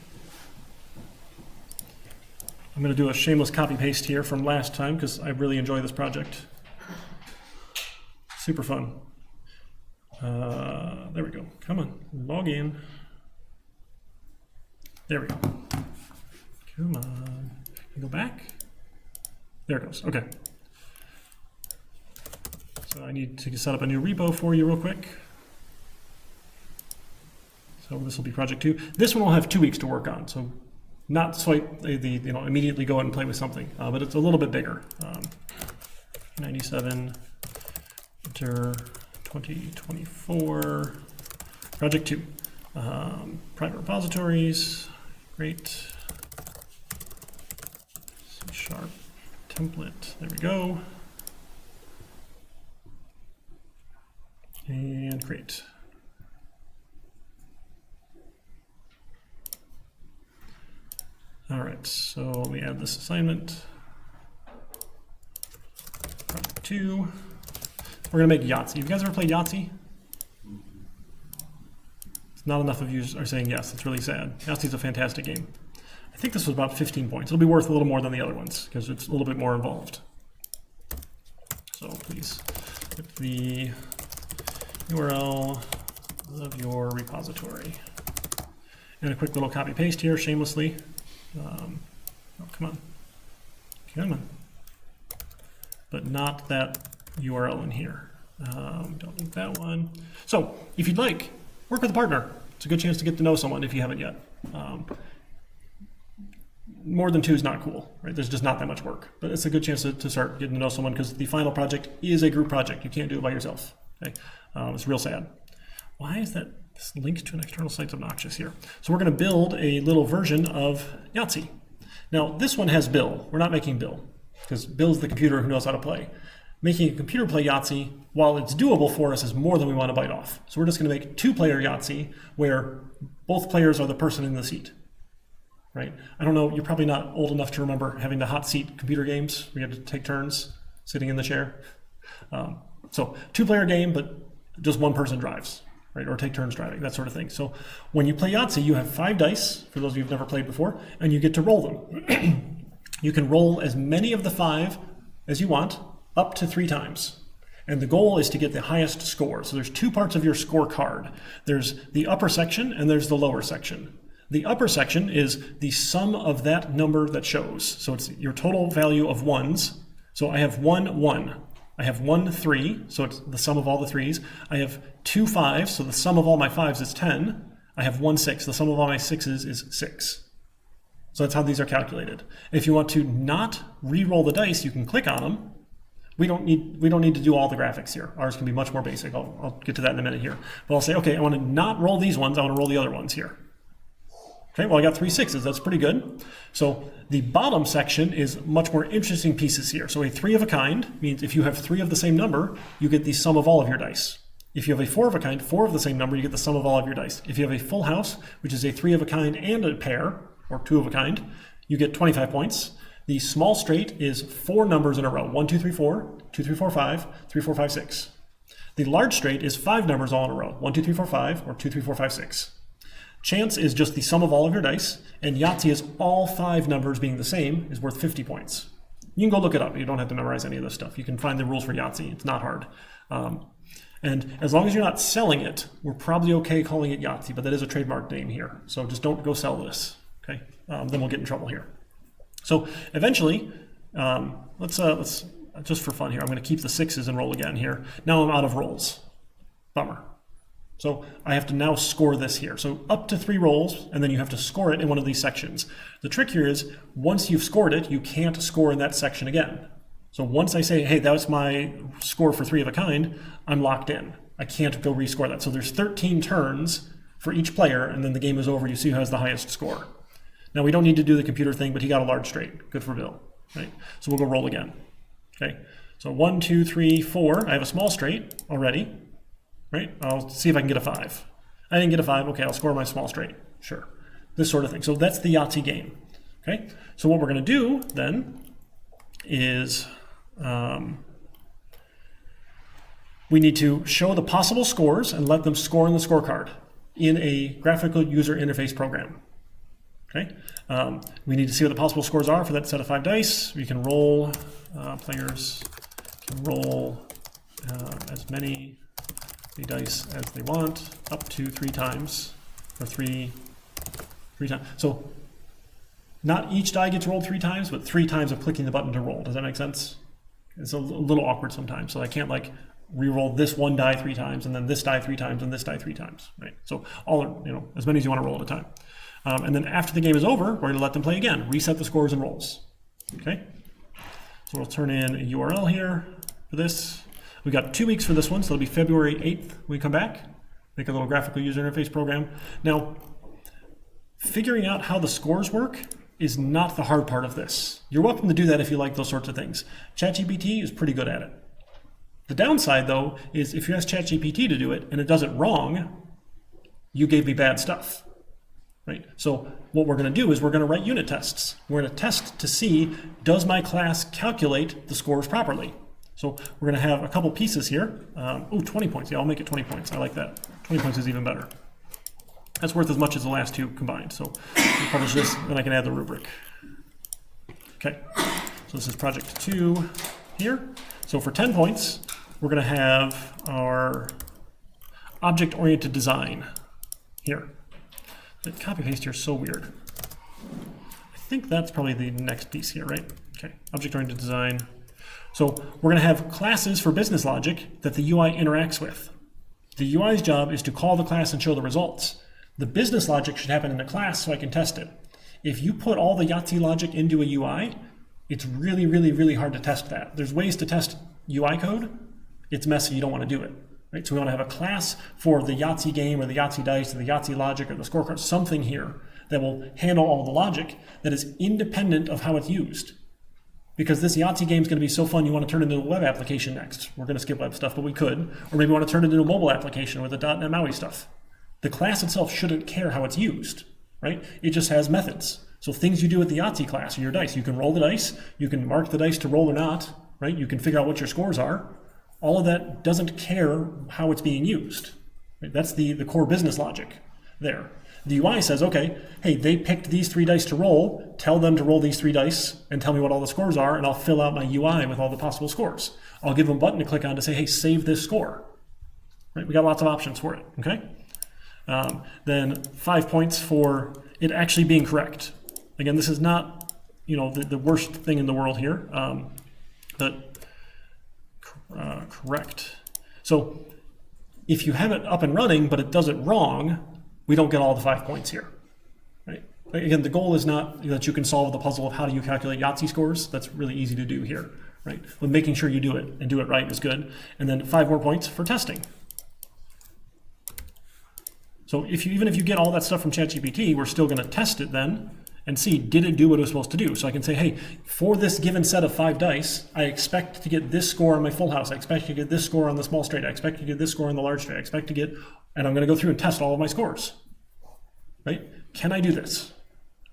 I'm going to do a shameless copy paste here from last time because I really enjoy this project. Super fun. There we go. Come on, log in. There we go. Come on. Go back. There it goes. Okay. So I need to set up a new repo for you real quick. So this will be project 2. This one will have 2 weeks to work on. So not swipe immediately go out and play with something, but it's a little bit bigger. 97 winter 2024 project 2. Private repositories. Great. C# template. There we go. And create. All right, so let me add this assignment. Project 2. We're gonna make Yahtzee. You guys ever played Yahtzee? It's not enough of you are saying yes. It's really sad. Yahtzee's a fantastic game. I think this was about 15 points. It'll be worth a little more than the other ones because it's a little bit more involved. So please put the URL of your repository. And a quick little copy paste here, shamelessly. Oh, come on. Come on. But not that URL in here. Don't need that one. So if you'd like, work with a partner. It's a good chance to get to know someone if you haven't yet. More than 2 is not cool, right? There's just not that much work. But it's a good chance to start getting to know someone because the final project is a group project. You can't do it by yourself. Okay? It's real sad. Why is that this link to an external site's obnoxious here? So we're going to build a little version of Yahtzee. Now, this one has Bill. We're not making Bill because Bill's the computer who knows how to play. Making a computer play Yahtzee, while it's doable for us, is more than we want to bite off. So we're just going to make 2-player Yahtzee where both players are the person in the seat. Right? I don't know, you're probably not old enough to remember having the hot seat computer games where you had to take turns sitting in the chair. So 2-player game, but just one person drives, right? Or take turns driving, that sort of thing. So when you play Yahtzee, you have 5 dice, for those of you who've never played before, and you get to roll them. You can roll as many of the 5 as you want, up to 3 times. And the goal is to get the highest score. So there's 2 parts of your scorecard. There's the upper section and there's the lower section. The upper section is the sum of that number that shows. So it's your total value of 1s. So I have 1, 1. I have 1, 3, so it's the sum of all the 3s. I have 2 5s, so the sum of all my 5s is 10. I have 1 6, the sum of all my 6s is 6. So that's how these are calculated. If you want to not re-roll the dice, you can click on them. We don't need to do all the graphics here. Ours can be much more basic. I'll get to that in a minute here. But I'll say, okay, I want to not roll these ones. I want to roll the other ones here. Okay, well, I got 3 6s. That's pretty good. So the bottom section is much more interesting pieces here. So a 3 of a kind means if you have 3 of the same number, you get the sum of all of your dice. If you have a 4 of a kind, 4 of the same number, you get the sum of all of your dice. If you have a full house, which is a 3 of a kind and a pair, or 2 of a kind, you get 25 points. The small straight is 4 numbers in a row. 1, 2, 3, 4, 2, 3, 4, 5, 3, 4, 5, 6. The large straight is 5 numbers all in a row. 1, 2, 3, 4, 5, or 2, 3, 4, 5, 6. Chance is just the sum of all of your dice, and Yahtzee is all 5 numbers being the same, is worth 50 points. You can go look it up. You don't have to memorize any of this stuff. You can find the rules for Yahtzee. It's not hard. And as long as you're not selling it, we're probably okay calling it Yahtzee, but that is a trademark name here. So just don't go sell this, okay? Then we'll get in trouble here. So eventually, let's just for fun here, I'm going to keep the 6s and roll again here. Now I'm out of rolls. Bummer. So I have to now score this here. So up to 3 rolls, and then you have to score it in one of these sections. The trick here is, once you've scored it, you can't score in that section again. So once I say, hey, that's my score for 3 of a kind, I'm locked in. I can't go rescore that. So there's 13 turns for each player, and then the game is over. You see who has the highest score. Now we don't need to do the computer thing, but he got a large straight. Good for Bill. Right? So we'll go roll again. Okay. So 1, 2, 3, 4. I have a small straight already. Right? I'll see if I can get a 5. I didn't get a 5. Okay, I'll score my small straight. Sure. This sort of thing. So that's the Yahtzee game. Okay? So what we're going to do then is we need to show the possible scores and let them score in the scorecard in a graphical user interface program. Okay? We need to see what the possible scores are for that set of 5 dice. We can roll, players can roll as many dice as they want, up to 3 times, or three times. So not each die gets rolled 3 times, but 3 times of clicking the button to roll. Does that make sense? It's a little awkward sometimes, so I can't like re-roll this one die 3 times, and then this die 3 times, and this die 3 times, right? So all, as many as you want to roll at a time. And then after the game is over, we're going to let them play again, reset the scores and rolls. Okay? So we'll turn in a URL here for this. We got 2 weeks for this one, so it'll be February 8th when we come back. Make a little graphical user interface program. Now, figuring out how the scores work is not the hard part of this. You're welcome to do that if you like those sorts of things. ChatGPT is pretty good at it. The downside, though, is if you ask ChatGPT to do it and it does it wrong, you gave me bad stuff. Right? So what we're going to do is we're going to write unit tests. We're going to test to see, does my class calculate the scores properly? So we're going to have a couple pieces here. 20 points. Yeah, I'll make it 20 points. I like that. 20 points is even better. That's worth as much as the last 2 combined. So we'll publish this, then I can add the rubric. Okay, so this is project 2 here. So for 10 points, we're going to have our object-oriented design here. The copy paste here is so weird. I think that's probably the next piece here, right? Okay, object-oriented design. So we're going to have classes for business logic that the UI interacts with. The UI's job is to call the class and show the results. The business logic should happen in the class so I can test it. If you put all the Yahtzee logic into a UI, it's really, really, really hard to test that. There's ways to test UI code. It's messy, you don't want to do it. Right? So we want to have a class for the Yahtzee game or the Yahtzee dice or the Yahtzee logic or the scorecard, something here that will handle all the logic that is independent of how it's used. Because this Yahtzee game is going to be so fun, you want to turn it into a web application next. We're going to skip web stuff, but we could. Or maybe we want to turn it into a mobile application with the .NET MAUI stuff. The class itself shouldn't care how it's used, right? It just has methods. So things you do with the Yahtzee class or your dice, you can roll the dice, you can mark the dice to roll or not, right? You can figure out what your scores are. All of that doesn't care how it's being used. Right? That's the core business logic there. The UI says, okay, hey, they picked these 3 dice to roll, tell them to roll these 3 dice and tell me what all the scores are, and I'll fill out my UI with all the possible scores. I'll give them a button to click on to say, hey, save this score. Right? We got lots of options for it, okay? Then 5 points for it actually being correct. Again, this is not, the worst thing in the world here, but correct. So if you have it up and running, but it does it wrong, we don't get all the 5 points here. Right? Again, the goal is not that you can solve the puzzle of how do you calculate Yahtzee scores. That's really easy to do here. Right? But making sure you do it and do it right is good. And then 5 more points for testing. So even if you get all that stuff from ChatGPT, we're still going to test it then and see, did it do what it was supposed to do? So I can say, hey, for this given set of 5 dice, I expect to get this score on my full house. I expect to get this score on the small straight. I expect to get this score on the large straight. I expect to get, and I'm going to go through and test all of my scores. Right? Can I do this?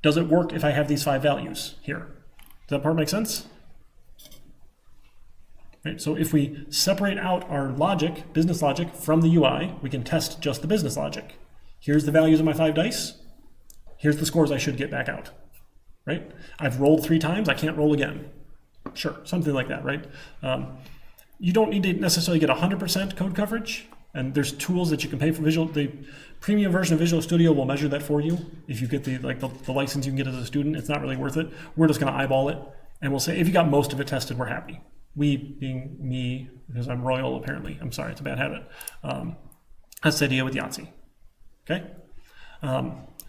Does it work if I have these 5 values here? Does that part make sense? Right? So if we separate out our logic, business logic, from the UI, we can test just the business logic. Here's the values of my 5 dice. Here's the scores I should get back out. Right? I've rolled 3 times. I can't roll again. Sure, something like that, right? You don't need to necessarily get 100% code coverage, and there's tools that you can pay for Visual. The premium version of Visual Studio will measure that for you. If you get the license you can get as a student, it's not really worth it. We're just going to eyeball it, and we'll say if you got most of it tested, we're happy. We being me, because I'm royal apparently. I'm sorry, it's a bad habit. That's the idea with Yahtzee. Okay?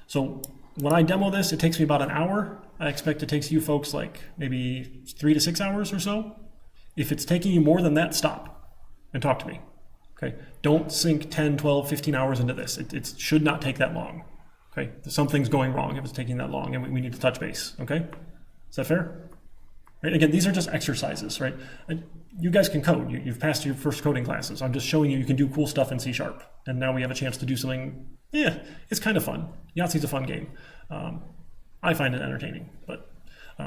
So when I demo this, it takes me about an hour. I expect it takes you folks like maybe 3 to 6 hours or so. If it's taking you more than that, stop and talk to me. Okay? Don't sink 10, 12, 15 hours into this. It should not take that long. Okay? Something's going wrong if it's taking that long, and we need to touch base. Okay? Is that fair? Right? Again, these are just exercises, right? You guys can code. You've passed your first coding classes. I'm just showing you can do cool stuff in C#. And now we have a chance to do something, it's kind of fun. Yahtzee's a fun game. I find it entertaining. But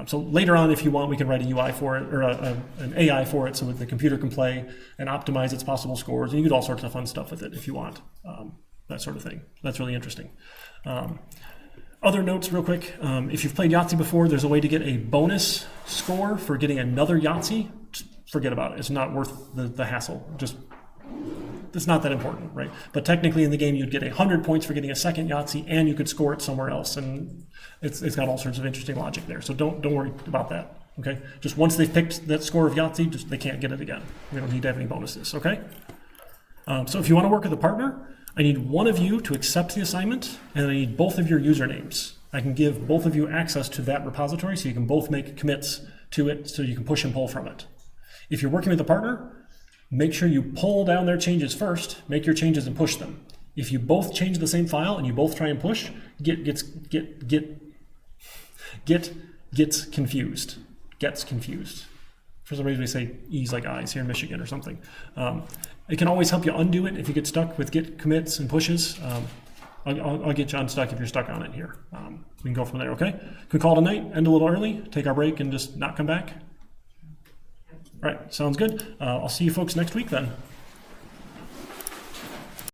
so later on, if you want, we can write a UI for it, or an AI for it, so that the computer can play and optimize its possible scores. And you can do all sorts of fun stuff with it if you want, that sort of thing. That's really interesting. Other notes real quick, if you've played Yahtzee before, there's a way to get a bonus score for getting another Yahtzee. Just forget about it. It's not worth the hassle. Just it's not that important, right? But technically in the game, you'd get 100 points for getting a second Yahtzee, and you could score it somewhere else, and it's got all sorts of interesting logic there. So don't worry about that, okay? Just once they've picked that score of Yahtzee, they can't get it again. We don't need to have any bonuses, okay? So if you want to work with a partner, I need one of you to accept the assignment, and I need both of your usernames. I can give both of you access to that repository so you can both make commits to it so you can push and pull from it. If you're working with a partner, make sure you pull down their changes first, make your changes and push them. If you both change the same file and you both try and push, gets confused. For some reason we say E's like I's here in Michigan or something. It can always help you undo it if you get stuck with git commits and pushes. I'll get you unstuck if you're stuck on it here. We can go from there, okay? Can we call it a night, end a little early, take our break and just not come back? All right, sounds good. I'll see you folks next week then.